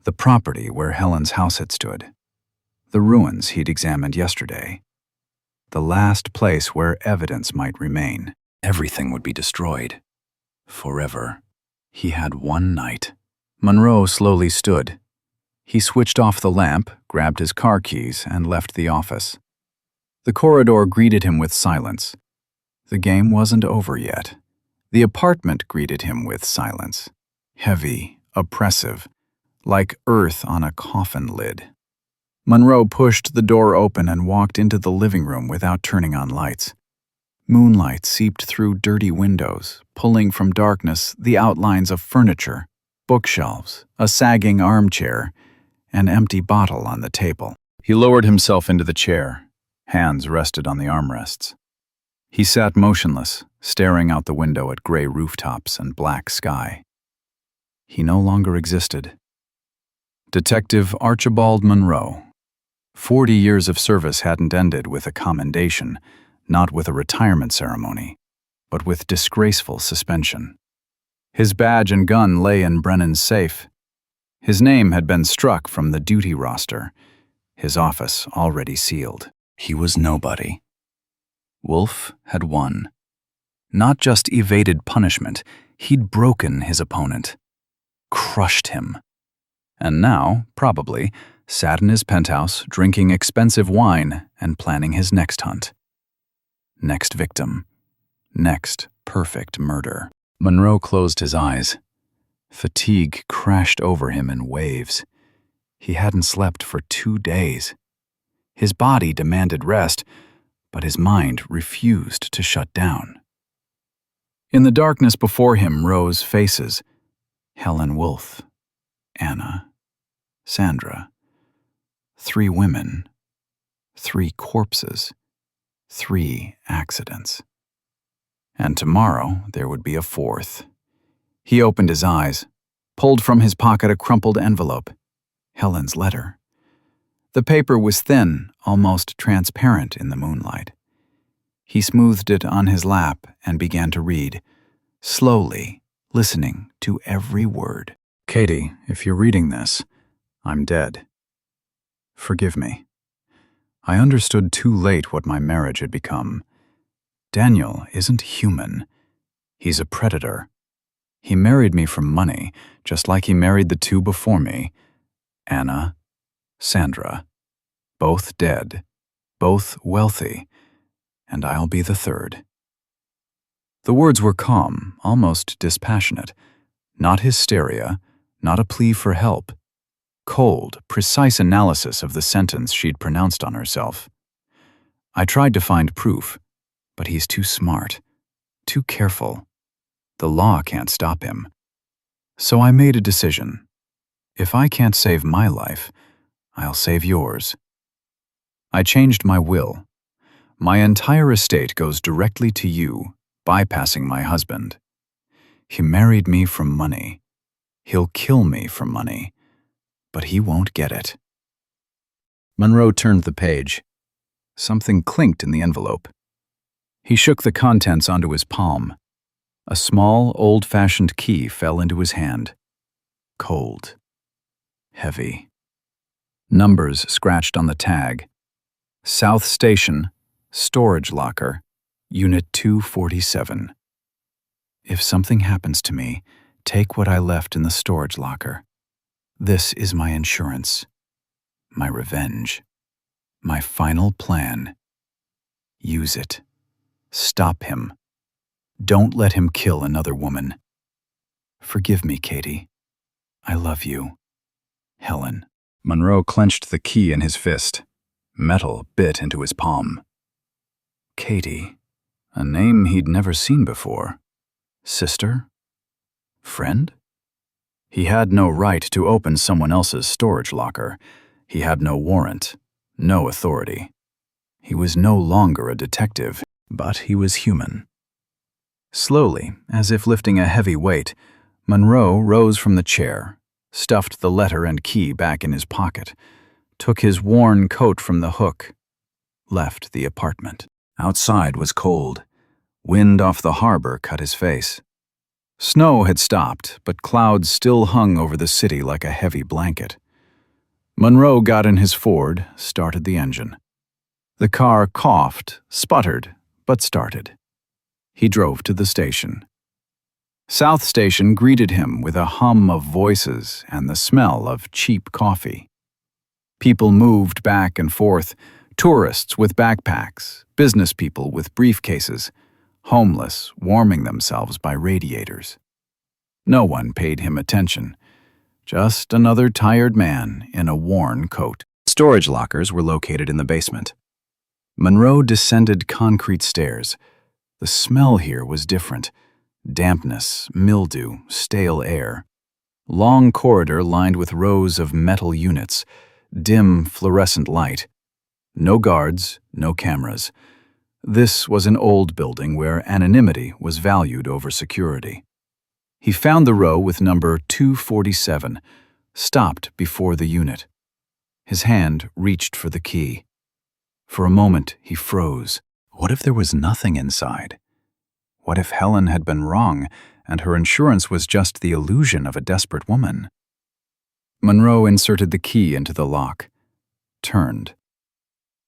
The property where Helen's house had stood. The ruins he'd examined yesterday. The last place where evidence might remain. Everything would be destroyed. Forever. He had one night. Monroe slowly stood. He switched off the lamp, grabbed his car keys, and left the office. The corridor greeted him with silence. The game wasn't over yet. The apartment greeted him with silence. Heavy, oppressive, like earth on a coffin lid. Monroe pushed the door open and walked into the living room without turning on lights. Moonlight seeped through dirty windows, pulling from darkness the outlines of furniture, bookshelves, a sagging armchair, an empty bottle on the table. He lowered himself into the chair. Hands rested on the armrests. He sat motionless, staring out the window at gray rooftops and black sky. He no longer existed. Detective Archibald Monroe. 40 years of service hadn't ended with a commendation, not with a retirement ceremony, but with disgraceful suspension. His badge and gun lay in Brennan's safe. His name had been struck from the duty roster, his office already sealed. He was nobody. Wolf had won. Not just evaded punishment, he'd broken his opponent, crushed him. And now, probably, sat in his penthouse drinking expensive wine and planning his next hunt. Next victim. Next perfect murder. Monroe closed his eyes. Fatigue crashed over him in waves. He hadn't slept for 2 days. His body demanded rest, but his mind refused to shut down. In the darkness before him rose faces. Helen Wolf, Anna, Sandra. 3 women, 3 corpses, 3 accidents. And tomorrow there would be a 4th. He opened his eyes, pulled from his pocket a crumpled envelope. Helen's letter. The paper was thin, almost transparent in the moonlight. He smoothed it on his lap and began to read, slowly, listening to every word. Katie, if you're reading this, I'm dead. Forgive me. I understood too late what my marriage had become. Daniel isn't human. He's a predator. He married me for money, just like he married the 2 before me. Anna, Sandra. Both dead, both wealthy, and I'll be the 3rd. The words were calm, almost dispassionate. Not hysteria, not a plea for help. Cold, precise analysis of the sentence she'd pronounced on herself. I tried to find proof, but he's too smart, too careful. The law can't stop him. So I made a decision. If I can't save my life, I'll save yours. I changed my will. My entire estate goes directly to you, bypassing my husband. He married me for money. He'll kill me for money, but he won't get it. Monroe turned the page. Something clinked in the envelope. He shook the contents onto his palm. A small, old-fashioned key fell into his hand. Cold. Heavy. Numbers scratched on the tag. South Station, Storage Locker, Unit 247. If something happens to me, take what I left in the storage locker. This is my insurance, my revenge, my final plan. Use it. Stop him. Don't let him kill another woman. Forgive me, Katie. I love you. Helen. Monroe clenched the key in his fist. Metal bit into his palm. Katie. A name he'd never seen before. Sister? Friend? He had no right to open someone else's storage locker. He had no warrant, no authority. He was no longer a detective, but he was human. Slowly, as if lifting a heavy weight, Monroe rose from the chair, stuffed the letter and key back in his pocket, took his worn coat from the hook, left the apartment. Outside was cold. Wind off the harbor cut his face. Snow had stopped, but clouds still hung over the city like a heavy blanket. Monroe got in his Ford, started the engine. The car coughed, sputtered, but started. He drove to the station. South Station greeted him with a hum of voices and the smell of cheap coffee. People moved back and forth, tourists with backpacks, business people with briefcases, homeless warming themselves by radiators. No one paid him attention. Just another tired man in a worn coat. Storage lockers were located in the basement. Monroe descended concrete stairs. The smell here was different. Dampness, mildew, stale air. Long corridor lined with rows of metal units, dim fluorescent light. No guards, no cameras. This was an old building where anonymity was valued over security. He found the row with number 247, stopped before the unit. His hand reached for the key. For a moment, he froze. What if there was nothing inside? What if Helen had been wrong, and her insurance was just the illusion of a desperate woman? Monroe inserted the key into the lock, turned.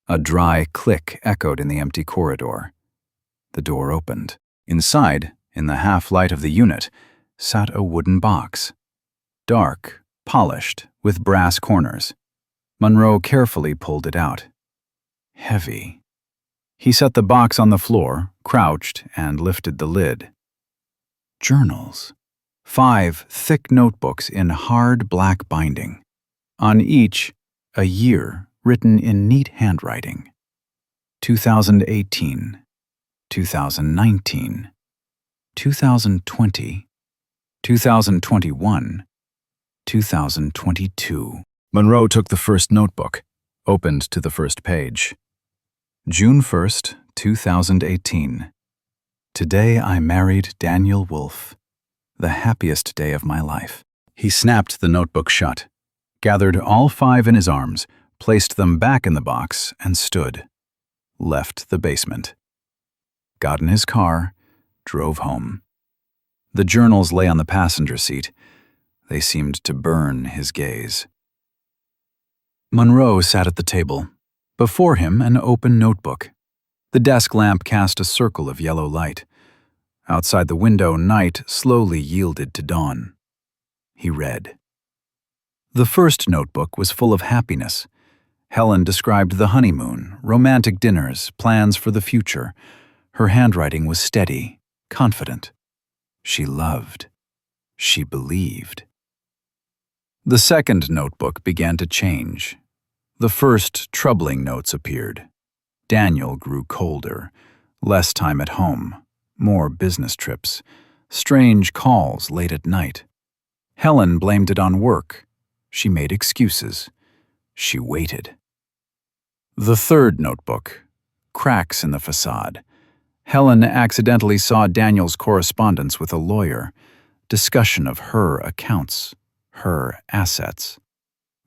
A dry click echoed in the empty corridor. The door opened. Inside, in the half-light of the unit, sat a wooden box. Dark, polished, with brass corners. Monroe carefully pulled it out. Heavy. He set the box on the floor, crouched, and lifted the lid. Journals. 5 thick notebooks in hard black binding. On each, a year written in neat handwriting. 2018, 2019, 2020, 2021, 2022. Monroe took the first notebook, opened to the first page. June 1st, 2018. Today I married Daniel Wolfe. The happiest day of my life. He snapped the notebook shut, gathered all 5 in his arms, placed them back in the box, and stood. Left the basement. Got in his car, drove home. The journals lay on the passenger seat. They seemed to burn his gaze. Monroe sat at the table. Before him, an open notebook. The desk lamp cast a circle of yellow light. Outside the window, night slowly yielded to dawn. He read. The first notebook was full of happiness. Helen described the honeymoon, romantic dinners, plans for the future. Her handwriting was steady, confident. She loved. She believed. The second notebook began to change. The first troubling notes appeared. Daniel grew colder, less time at home, more business trips, strange calls late at night. Helen blamed it on work. She made excuses. She waited. The third notebook. Cracks in the facade. Helen accidentally saw Daniel's correspondence with a lawyer, discussion of her accounts, her assets,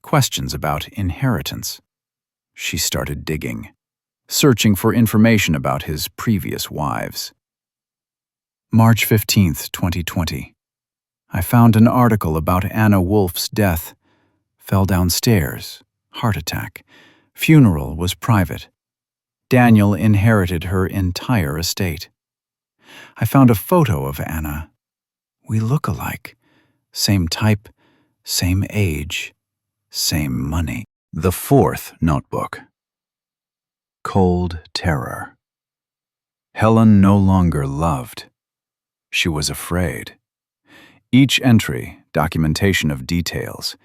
questions about inheritance. She started digging, searching for information about his previous wives. March 15th, 2020. I found an article about Anna Wolfe's death. Fell downstairs, heart attack. Funeral was private. Daniel inherited her entire estate. I found a photo of Anna. We look alike. Same type, same age, same money. The fourth notebook. Cold terror. Helen no longer loved. She was afraid. Each entry, documentation of details.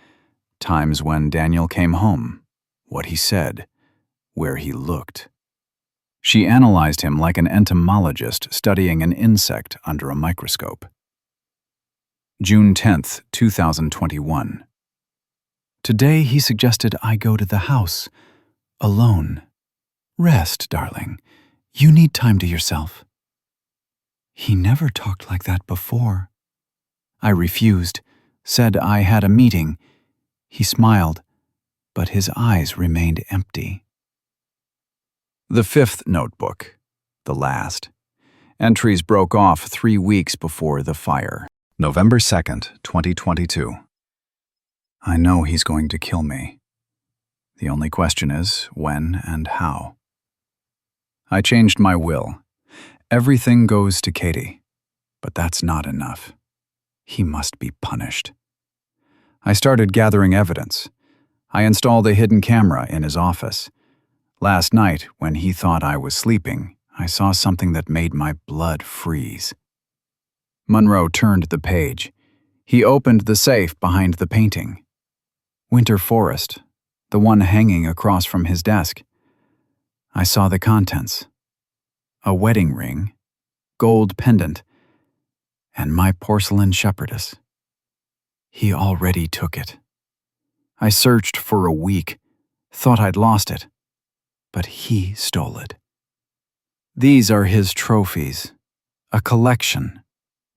Times when Daniel came home, what he said, where he looked. She analyzed him like an entomologist studying an insect under a microscope. June 10th, 2021. Today he suggested I go to the house, alone. Rest, darling. You need time to yourself. He never talked like that before. I refused, said I had a meeting. He smiled, but his eyes remained empty. The fifth notebook, the last. Entries broke off 3 weeks before the fire. November 2nd, 2022. I know he's going to kill me. The only question is when and how. I changed my will. Everything goes to Katie, but that's not enough. He must be punished. I started gathering evidence. I installed a hidden camera in his office. Last night, when he thought I was sleeping, I saw something that made my blood freeze. Monroe turned the page. He opened the safe behind the painting. Winter Forest, the one hanging across from his desk. I saw the contents. A wedding ring, gold pendant, and my porcelain shepherdess. He already took it. I searched for a week, thought I'd lost it, but he stole it. These are his trophies, a collection,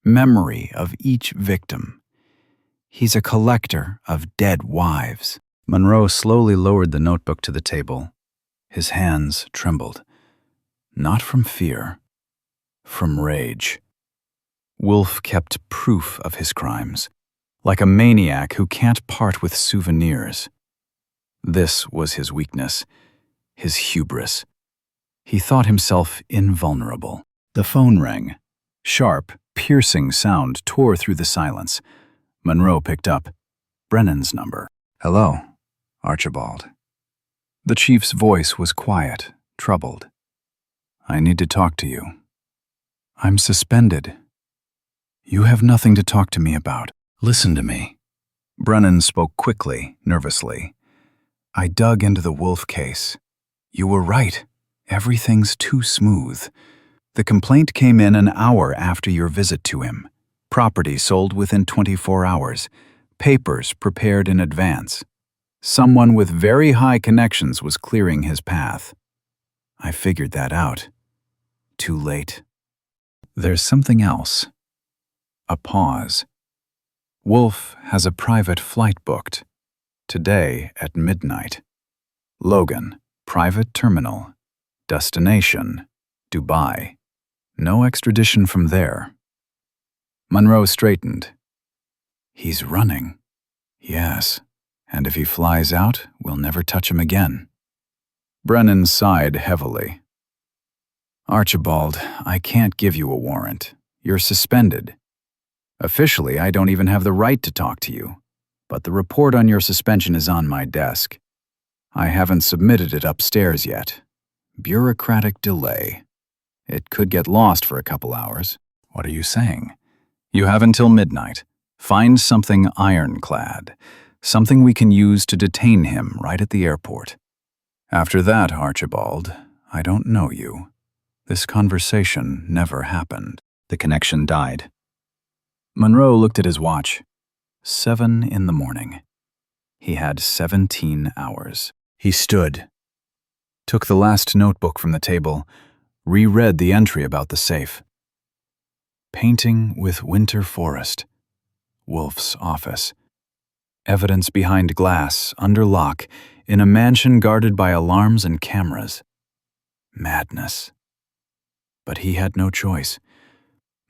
memory of each victim. He's a collector of dead wives. Monroe slowly lowered the notebook to the table. His hands trembled. Not from fear, from rage. Wolf kept proof of his crimes, like a maniac who can't part with souvenirs. This was his weakness, his hubris. He thought himself invulnerable. The phone rang. Sharp, piercing sound tore through the silence. Monroe picked up. Brennan's number. "Hello, Archibald." The chief's voice was quiet, troubled. "I need to talk to you. I'm suspended. You have nothing to talk to me about. Listen to me." Brennan spoke quickly, nervously. "I dug into the Wolf case. You were right. Everything's too smooth. The complaint came in an hour after your visit to him. Property sold within 24 hours. Papers prepared in advance. Someone with very high connections was clearing his path. I figured that out. Too late. There's something else." A pause. "Wolf has a private flight booked. Today at midnight. Logan, private terminal. Destination, Dubai. No extradition from there." Monroe straightened. "He's running." "Yes, and if he flies out, we'll never touch him again." Brennan sighed heavily. "Archibald, I can't give you a warrant. You're suspended. Officially, I don't even have the right to talk to you, but the report on your suspension is on my desk. I haven't submitted it upstairs yet. Bureaucratic delay. It could get lost for a couple hours." "What are you saying?" "You have until midnight. Find something ironclad, something we can use to detain him right at the airport. After that, Archibald, I don't know you. This conversation never happened." The connection died. Monroe looked at his watch. 7 in the morning. He had 17 hours. He stood, took the last notebook from the table, reread the entry about the safe. Painting with Winter Forest. Wolf's office. Evidence behind glass, under lock, in a mansion guarded by alarms and cameras. Madness. But he had no choice.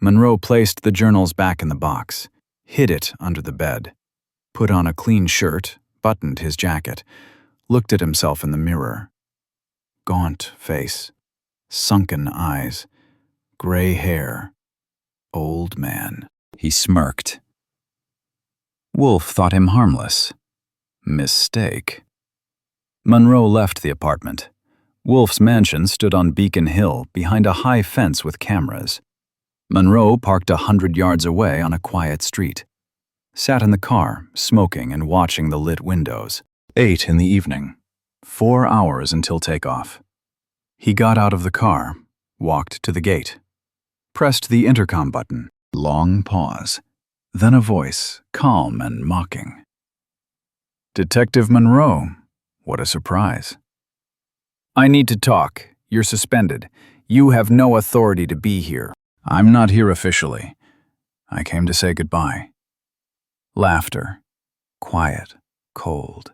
Monroe placed the journals back in the box, hid it under the bed, put on a clean shirt, buttoned his jacket, looked at himself in the mirror. Gaunt face, sunken eyes, gray hair, old man. He smirked. Wolf thought him harmless. Mistake. Monroe left the apartment. Wolf's mansion stood on Beacon Hill behind a high fence with cameras. Monroe parked 100 yards away on a quiet street. Sat in the car, smoking and watching the lit windows. 8 in the evening. 4 hours until takeoff. He got out of the car, walked to the gate, pressed the intercom button. Long pause. Then a voice, calm and mocking. "Detective Monroe, what a surprise." "I need to talk. You're suspended. You have no authority to be here." "I'm not here officially. I came to say goodbye." Laughter. Quiet, cold.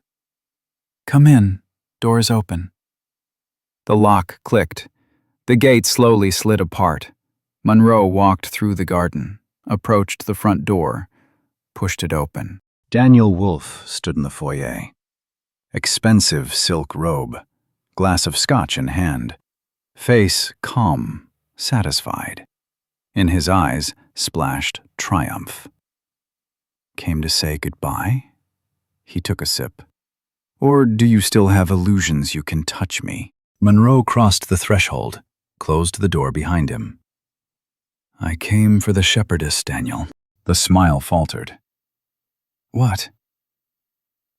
"Come in. Door's open." The lock clicked. The gate slowly slid apart. Monroe walked through the garden, approached the front door, pushed it open. Daniel Wolf stood in the foyer. Expensive silk robe, glass of scotch in hand. Face calm, satisfied. In his eyes splashed triumph. "Came to say goodbye?" He took a sip. "Or do you still have illusions you can touch me?" Monroe crossed the threshold, closed the door behind him. "I came for the shepherdess, Daniel." The smile faltered. What?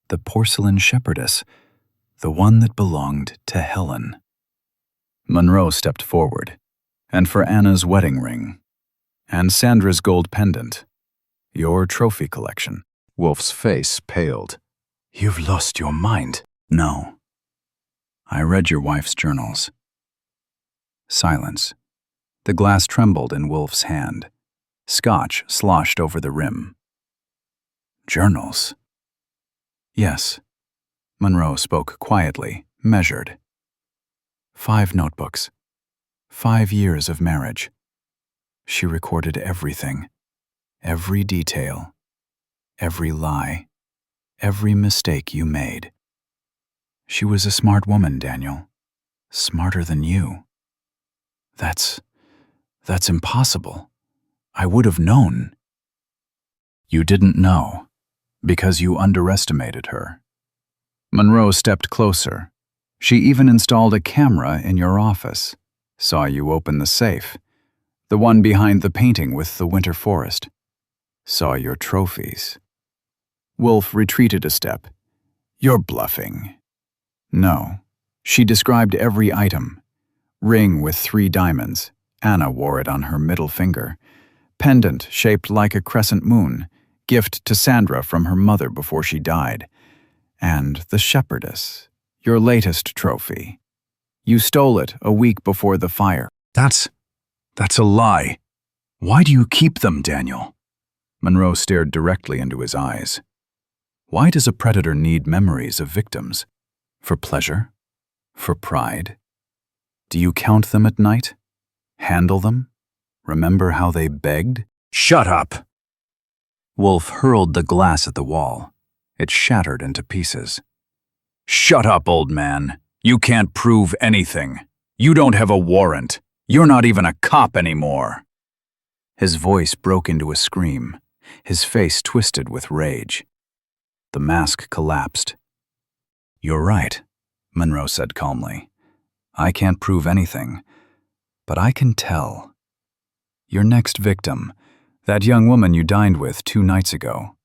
The porcelain shepherdess, the one that belonged to Helen. Monroe stepped forward, and for Anna's wedding ring, and Sandra's gold pendant, your trophy collection. Wolf's face paled. You've lost your mind. No. I read your wife's journals. Silence. The glass trembled in Wolf's hand. Scotch sloshed over the rim. Journals? Yes. Monroe spoke quietly, measured. 5 notebooks. 5 years of marriage. She recorded everything. Every detail. Every lie. Every mistake you made. She was a smart woman, Daniel. Smarter than you. That's impossible. I would have known. You didn't know, because you underestimated her. Monroe stepped closer. She even installed a camera in your office. Saw you open the safe, the one behind the painting with the winter forest. Saw your trophies. Wolf retreated a step. You're bluffing. No. She described every item. Ring with 3 diamonds. Anna wore it on her middle finger. Pendant shaped like a crescent moon. Gift to Sandra from her mother before she died. And the shepherdess, your latest trophy. You stole it a week before the fire. That's a lie. Why do you keep them, Daniel? Monroe stared directly into his eyes. Why does a predator need memories of victims? For pleasure? For pride? Do you count them at night? Handle them? Remember how they begged? Shut up! Wolf hurled the glass at the wall. It shattered into pieces. Shut up, old man. You can't prove anything. You don't have a warrant. You're not even a cop anymore. His voice broke into a scream. His face twisted with rage. The mask collapsed. You're right, Monroe said calmly. I can't prove anything, but I can tell. Your next victim, that young woman you dined with 2 nights ago.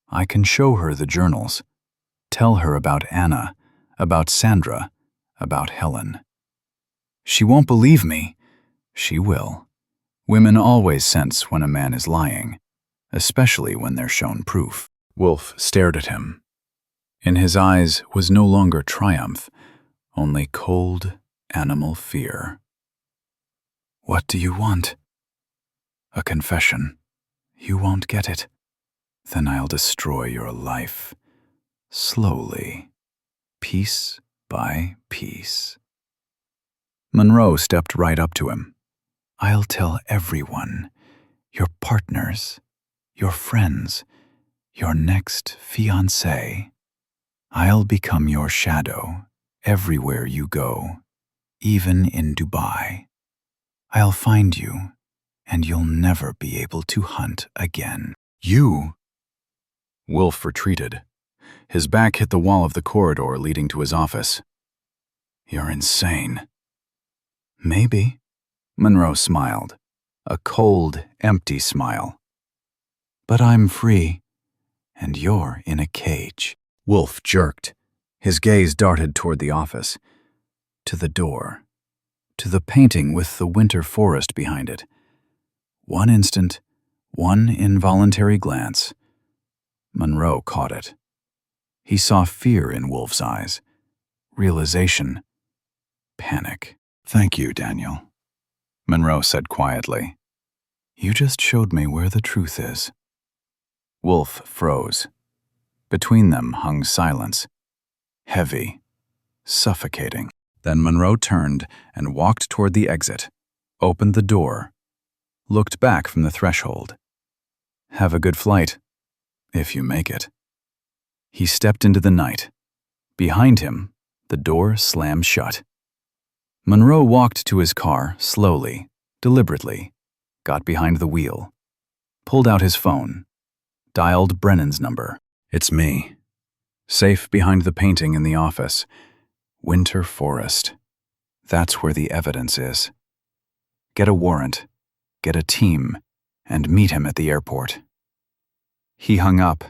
I can show her the journals. Tell her about Anna, about Sandra, about Helen. She won't believe me. She will. Women always sense when a man is lying, especially when they're shown proof. Wolf stared at him. In his eyes was no longer triumph, only cold, animal fear. What do you want? A confession. You won't get it. Then I'll destroy your life. Slowly. Piece by piece. Monroe stepped right up to him. I'll tell everyone. Your partners. Your friends. Your next fiancé. I'll become your shadow everywhere you go, even in Dubai. I'll find you, and you'll never be able to hunt again. You? Wolf retreated. His back hit the wall of the corridor leading to his office. You're insane. Maybe. Monroe smiled. A cold, empty smile. But I'm free, and you're in a cage. Wolf jerked. His gaze darted toward the office. To the door. To the painting with the winter forest behind it. One instant, one involuntary glance. Monroe caught it. He saw fear in Wolf's eyes. Realization. Panic. Thank you, Daniel. Monroe said quietly. You just showed me where the truth is. Wolf froze. Between them hung silence. Heavy. Suffocating. Then Monroe turned and walked toward the exit, opened the door, looked back from the threshold. Have a good flight, if you make it. He stepped into the night. Behind him, the door slammed shut. Monroe walked to his car slowly, deliberately, got behind the wheel, pulled out his phone, dialed Brennan's number. It's me. Safe behind the painting in the office. Winter Forest. That's where the evidence is. Get a warrant, get a team, and meet him at the airport. He hung up,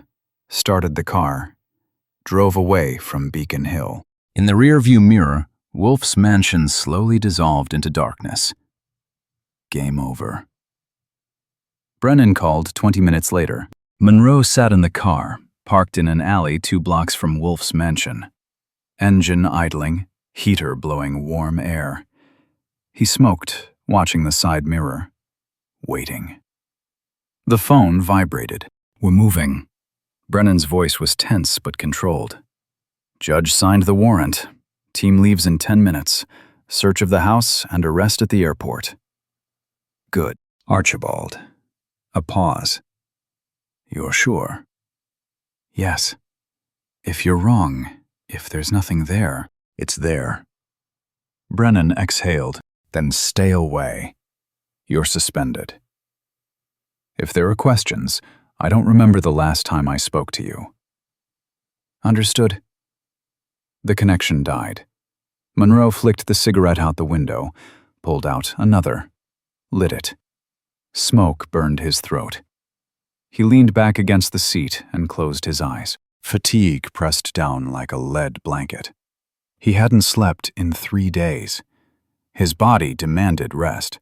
started the car, drove away from Beacon Hill. In the rearview mirror, Wolf's mansion slowly dissolved into darkness. Game over. Brennan called 20 minutes later. Monroe sat in the car, parked in an alley 2 blocks from Wolf's mansion. Engine idling, heater blowing warm air. He smoked, watching the side mirror, waiting. The phone vibrated. "We're moving." Brennan's voice was tense but controlled. "Judge signed the warrant. Team leaves in 10 minutes. Search of the house and arrest at the airport." "Good." "Archibald." A pause. "You're sure?" "Yes. If you're wrong, if there's nothing there..." "It's there." Brennan exhaled. "Then stay away. You're suspended. If there are questions, I don't remember the last time I spoke to you." "Understood." The connection died. Monroe flicked the cigarette out the window, pulled out another, lit it. Smoke burned his throat. He leaned back against the seat and closed his eyes. Fatigue pressed down like a lead blanket. He hadn't slept in 3 days. His body demanded rest,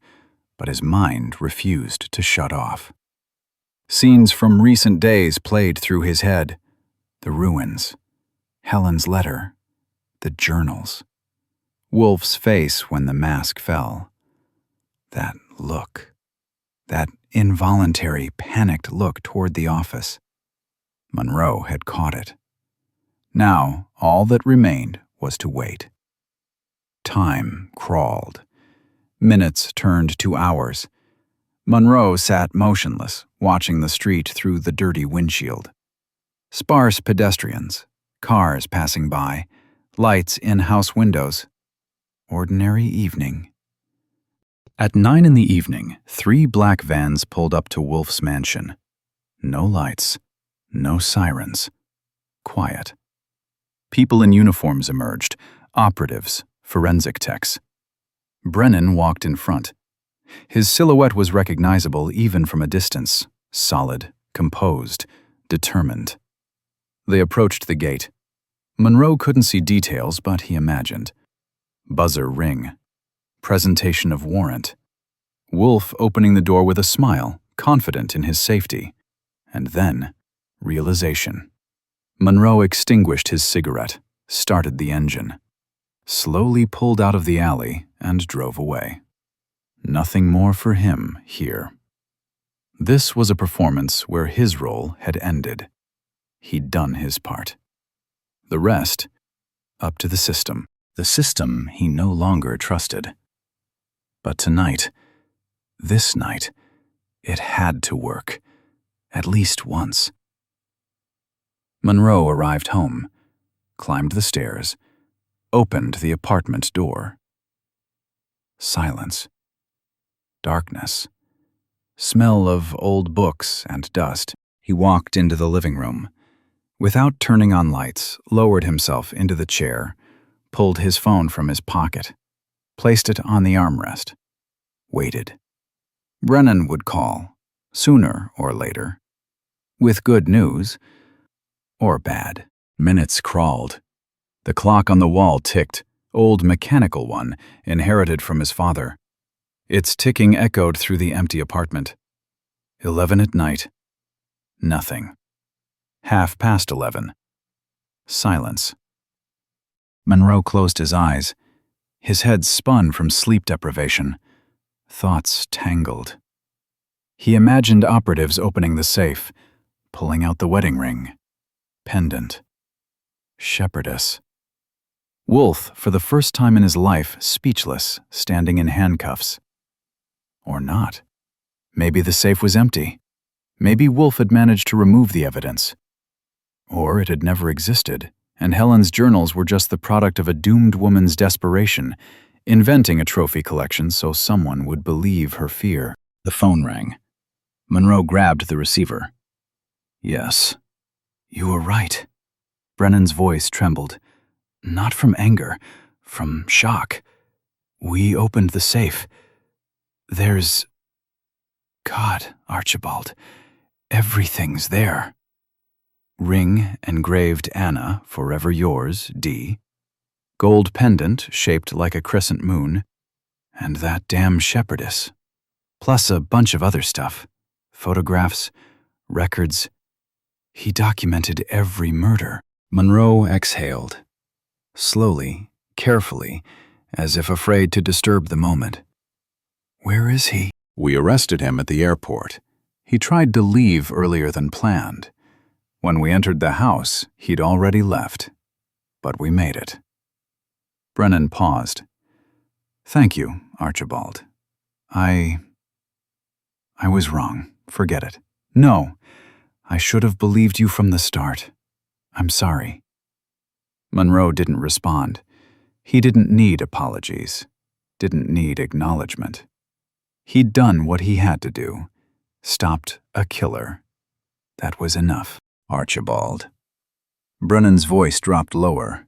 but his mind refused to shut off. Scenes from recent days played through his head. The ruins, Helen's letter, the journals, Wolf's face when the mask fell. That look, that involuntary, panicked look toward the office. Monroe had caught it. Now, all that remained was to wait. Time crawled. Minutes turned to hours. Monroe sat motionless, watching the street through the dirty windshield. Sparse pedestrians, cars passing by, lights in house windows. Ordinary evening. At 9 in the evening, 3 black vans pulled up to Wolf's mansion. No lights, no sirens. Quiet. People in uniforms emerged, operatives, forensic techs. Brennan walked in front. His silhouette was recognizable even from a distance, solid, composed, determined. They approached the gate. Monroe couldn't see details, but he imagined. Buzzer ring. Presentation of warrant. Wolf opening the door with a smile, confident in his safety. And then, realization. Monroe extinguished his cigarette, started the engine, slowly pulled out of the alley, and drove away. Nothing more for him here. This was a performance where his role had ended. He'd done his part. The rest, up to the system he no longer trusted. But tonight, this night, it had to work, at least once. Monroe arrived home, climbed the stairs, opened the apartment door. Silence. Darkness. Smell of old books and dust. He walked into the living room. Without turning on lights, lowered himself into the chair, pulled his phone from his pocket, placed it on the armrest, waited. Brennan would call, sooner or later, with good news or bad. Minutes crawled. The clock on the wall ticked, old mechanical one, inherited from his father. Its ticking echoed through the empty apartment. 11 at night. Nothing. 11:30. Silence. Monroe closed his eyes. His head spun from sleep deprivation. Thoughts tangled. He imagined operatives opening the safe, pulling out the wedding ring, pendant, shepherdess. Wolf, for the first time in his life, speechless, standing in handcuffs. Or not. Maybe the safe was empty. Maybe Wolf had managed to remove the evidence. Or it had never existed, and Helen's journals were just the product of a doomed woman's desperation, inventing a trophy collection so someone would believe her fear. The phone rang. Monroe grabbed the receiver. "Yes." "You were right." Brennan's voice trembled. "Not from anger, from shock. We opened the safe. There's... God, Archibald, everything's there." Ring engraved Anna, forever yours, D. Gold pendant shaped like a crescent moon. And that damn shepherdess. Plus a bunch of other stuff. Photographs, records. He documented every murder. Monroe exhaled. Slowly, carefully, as if afraid to disturb the moment. Where is he? We arrested him at the airport. He tried to leave earlier than planned. When we entered the house, he'd already left. But we made it. Brennan paused. Thank you, Archibald. I was wrong. Forget it. No, I should have believed you from the start. I'm sorry. Monroe didn't respond. He didn't need apologies. Didn't need acknowledgement. He'd done what he had to do. Stopped a killer. That was enough. Archibald. Brennan's voice dropped lower.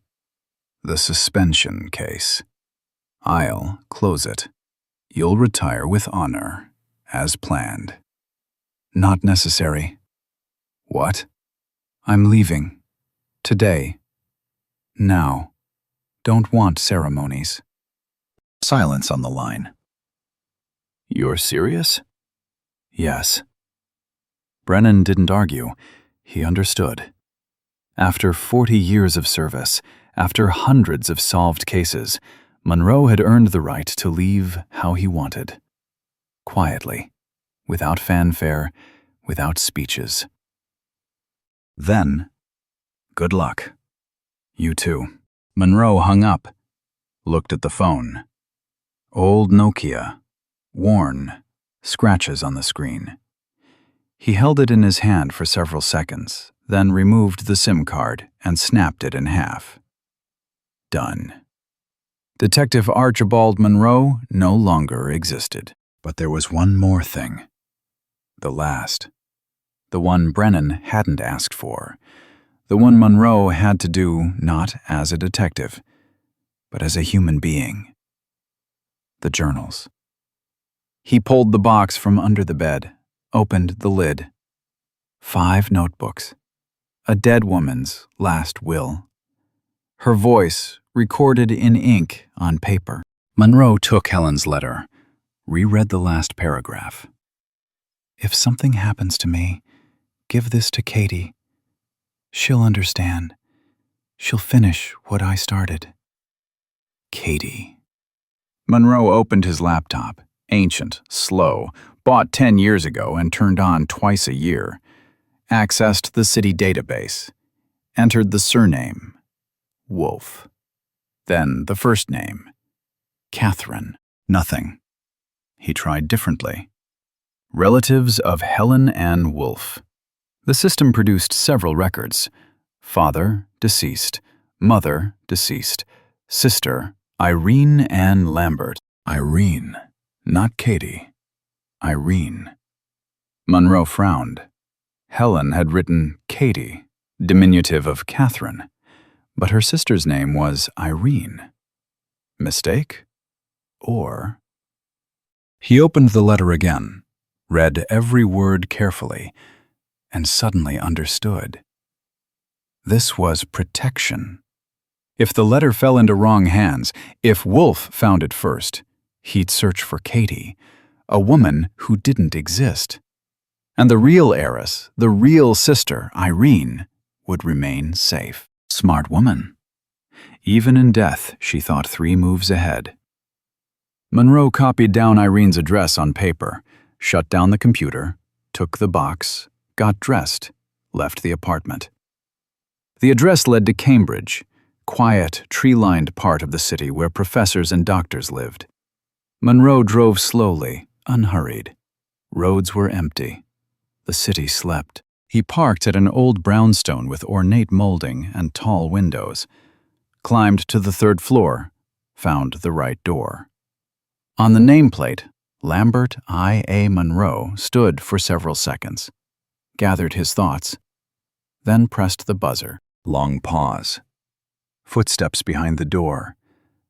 The suspension case. I'll close it. You'll retire with honor, as planned. Not necessary. What? I'm leaving. Today. Now. Don't want ceremonies. Silence on the line. You're serious? Yes. Brennan didn't argue. He understood. After 40 years of service, after hundreds of solved cases, Monroe had earned the right to leave how he wanted. Quietly, without fanfare, without speeches. Then, good luck. You too. Monroe hung up, looked at the phone. Old Nokia, worn, scratches on the screen. He held it in his hand for several seconds, then removed the SIM card and snapped it in half. Done. Detective Archibald Monroe no longer existed. But there was one more thing. The last. The one Brennan hadn't asked for. The one Monroe had to do not as a detective, but as a human being. The journals. He pulled the box from under the bed, opened the lid. 5 notebooks. A dead woman's last will. Her voice recorded in ink on paper. Monroe took Helen's letter, reread the last paragraph. If something happens to me, give this to Katie. She'll understand. She'll finish what I started. Katie. Monroe opened his laptop, ancient, slow, bought 10 years ago and turned on twice a year. Accessed the city database. Entered the surname. Wolf. Then the first name. Catherine. Nothing. He tried differently. Relatives of Helen Ann Wolf. The system produced several records. Father, deceased. Mother, deceased. Sister, Irene Ann Lambert. Irene, not Katie. Irene. Monroe frowned. Helen had written Katie, diminutive of Catherine, but her sister's name was Irene. Mistake? Or... He opened the letter again, read every word carefully, and suddenly understood. This was protection. If the letter fell into wrong hands, if Wolf found it first, he'd search for Katie, a woman who didn't exist. And the real heiress, the real sister, Irene, would remain safe. Smart woman. Even in death, she thought 3 moves ahead. Monroe copied down Irene's address on paper, shut down the computer, took the box, got dressed, left the apartment. The address led to Cambridge, quiet, tree-lined part of the city where professors and doctors lived. Monroe drove slowly, unhurried. Roads were empty. The city slept. He parked at an old brownstone with ornate molding and tall windows. Climbed to the 3rd floor, found the right door. On the nameplate, Lambert I.A. Monroe stood for several seconds, gathered his thoughts, then pressed the buzzer. Long pause. Footsteps behind the door.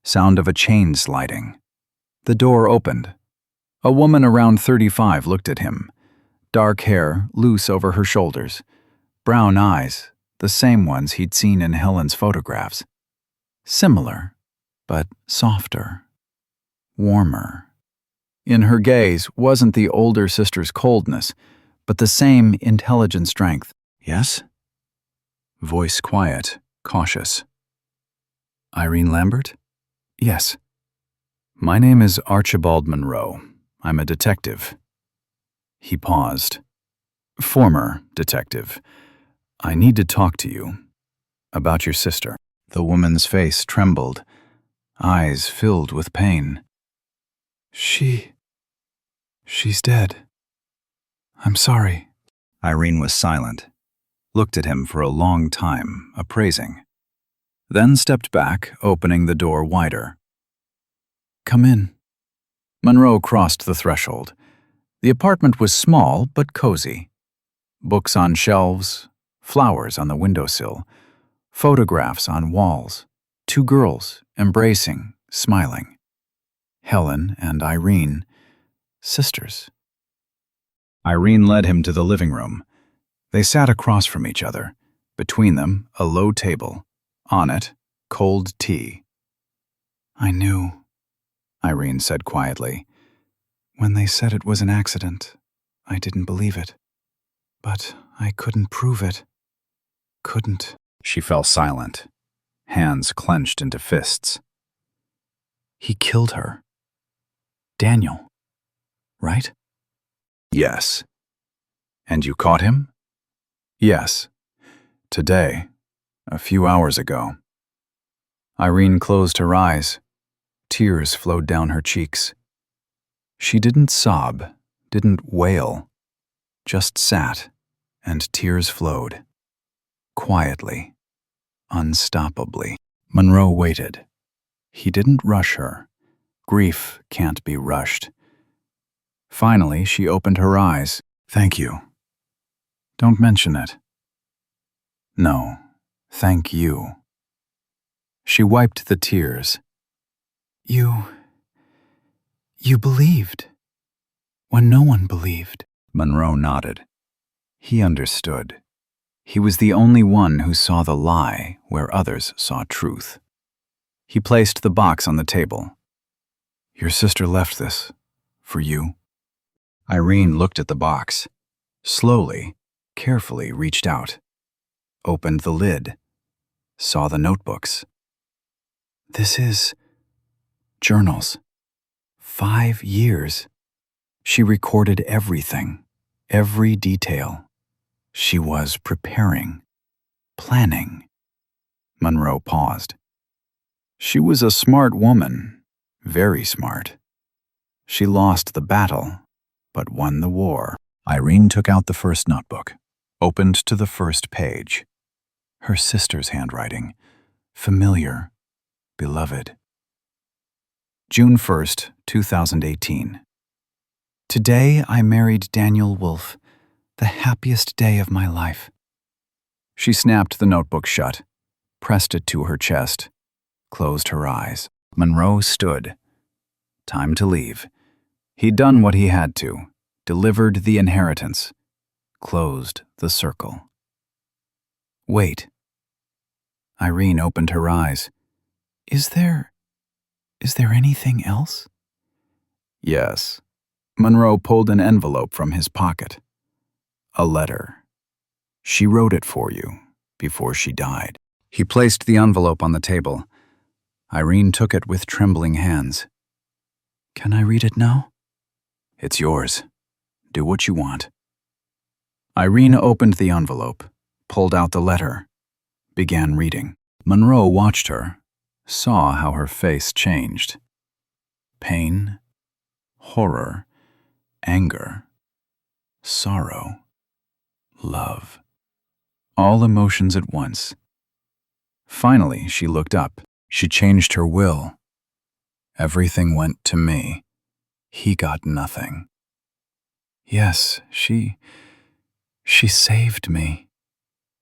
Sound of a chain sliding. The door opened. A woman around 35 looked at him. Dark hair loose over her shoulders. Brown eyes, the same ones he'd seen in Helen's photographs. Similar, but softer, warmer. In her gaze wasn't the older sister's coldness, but the same intelligent strength. Yes? Voice quiet, cautious. Irene Lambert? Yes. My name is Archibald Monroe. I'm a detective. He paused. Former detective. I need to talk to you about your sister. The woman's face trembled, eyes filled with pain. She's dead. I'm sorry. Irene was silent, looked at him for a long time, appraising. Then stepped back, opening the door wider. Come in. Monroe crossed the threshold. The apartment was small but cozy. Books on shelves, flowers on the windowsill, photographs on walls, two girls embracing, smiling. Helen and Irene, sisters. Irene led him to the living room. They sat across from each other. Between them, a low table. On it, cold tea. I knew, Irene said quietly. When they said it was an accident, I didn't believe it. But I couldn't prove it. Couldn't. She fell silent, hands clenched into fists. He killed her. Daniel, right? Yes. And you caught him? Yes. Today, a few hours ago. Irene closed her eyes. Tears flowed down her cheeks. She didn't sob, didn't wail, just sat, and tears flowed. Quietly, unstoppably. Monroe waited. He didn't rush her. Grief can't be rushed. Finally, she opened her eyes. Thank you. Don't mention it. No, thank you. She wiped the tears. You believed. When no one believed. Monroe nodded. He understood. He was the only one who saw the lie where others saw truth. He placed the box on the table. Your sister left this for you. Irene looked at the box. Slowly, carefully reached out. Opened the lid. Saw the notebooks. This is journals. 5 years. She recorded everything, every detail. She was preparing, planning. Monroe paused. She was a smart woman, very smart. She lost the battle, but won the war. Irene took out the first notebook, opened to the first page. Her sister's handwriting, familiar, beloved. June 1st, 2018. Today I married Daniel Wolfe, the happiest day of my life. She snapped the notebook shut, pressed it to her chest, closed her eyes. Monroe stood. Time to leave. He'd done what he had to, delivered the inheritance, closed the circle. Wait. Irene opened her eyes. Is there anything else? Yes. Monroe pulled an envelope from his pocket. A letter. She wrote it for you before she died. He placed the envelope on the table. Irene took it with trembling hands. Can I read it now? It's yours. Do what you want. Irene opened the envelope, pulled out the letter, began reading. Monroe watched her, saw how her face changed. Pain, horror, anger, sorrow, love. All emotions at once. Finally, she looked up. She changed her will. Everything went to me. He got nothing. Yes, she saved me.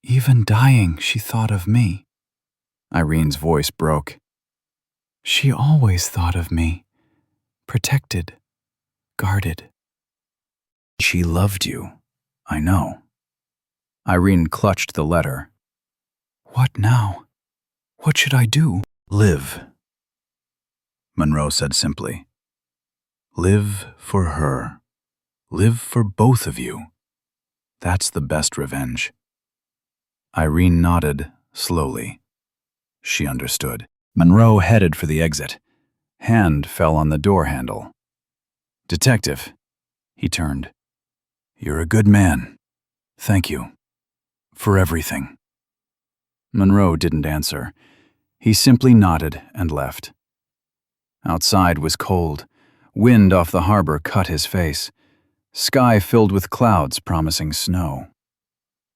Even dying, she thought of me. Irene's voice broke. She always thought of me. Protected, guarded. She loved you, I know. Irene clutched the letter. What now? What should I do? Live, Monroe said simply. Live for her. Live for both of you. That's the best revenge. Irene nodded slowly. She understood. Monroe headed for the exit. Hand fell on the door handle. Detective. He turned. You're a good man. Thank you. For everything. Monroe didn't answer. He simply nodded and left. Outside was cold. Wind off the harbor cut his face. Sky filled with clouds promising snow.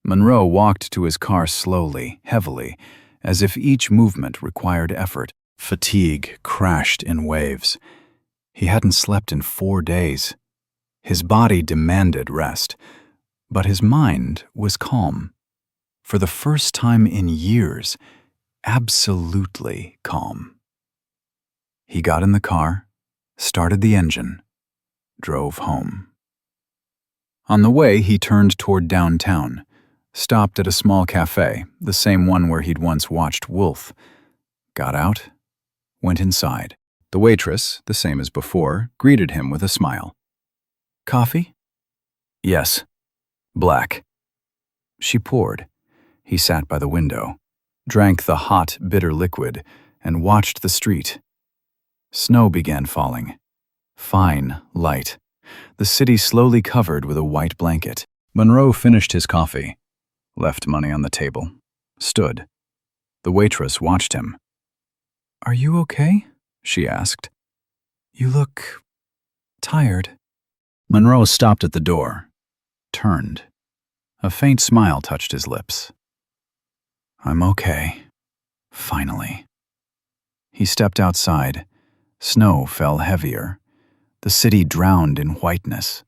Monroe walked to his car slowly, heavily, as if each movement required effort. Fatigue crashed in waves. He hadn't slept in 4 days. His body demanded rest, but his mind was calm. For the first time in years, absolutely calm. He got in the car, started the engine, drove home. On the way, he turned toward downtown, stopped at a small cafe, the same one where he'd once watched Wolf. Got out, went inside. The waitress, the same as before, greeted him with a smile. Coffee? Yes. Black. She poured. He sat by the window, drank the hot, bitter liquid, and watched the street. Snow began falling. Fine, light. The city slowly covered with a white blanket. Monroe finished his coffee, left money on the table, stood. The waitress watched him. Are you okay? She asked. You look tired. Monroe stopped at the door, turned. A faint smile touched his lips. I'm okay. Finally. He stepped outside. Snow fell heavier. The city drowned in whiteness.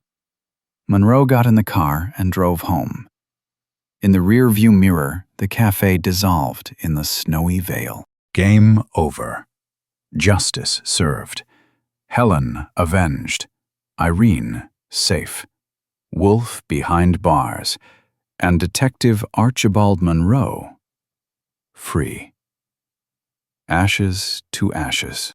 Monroe got in the car and drove home. In the rear-view mirror, the cafe dissolved in the snowy veil. Game over. Justice served. Helen avenged. Irene safe. Wolf behind bars. And Detective Archibald Monroe free. Ashes to ashes.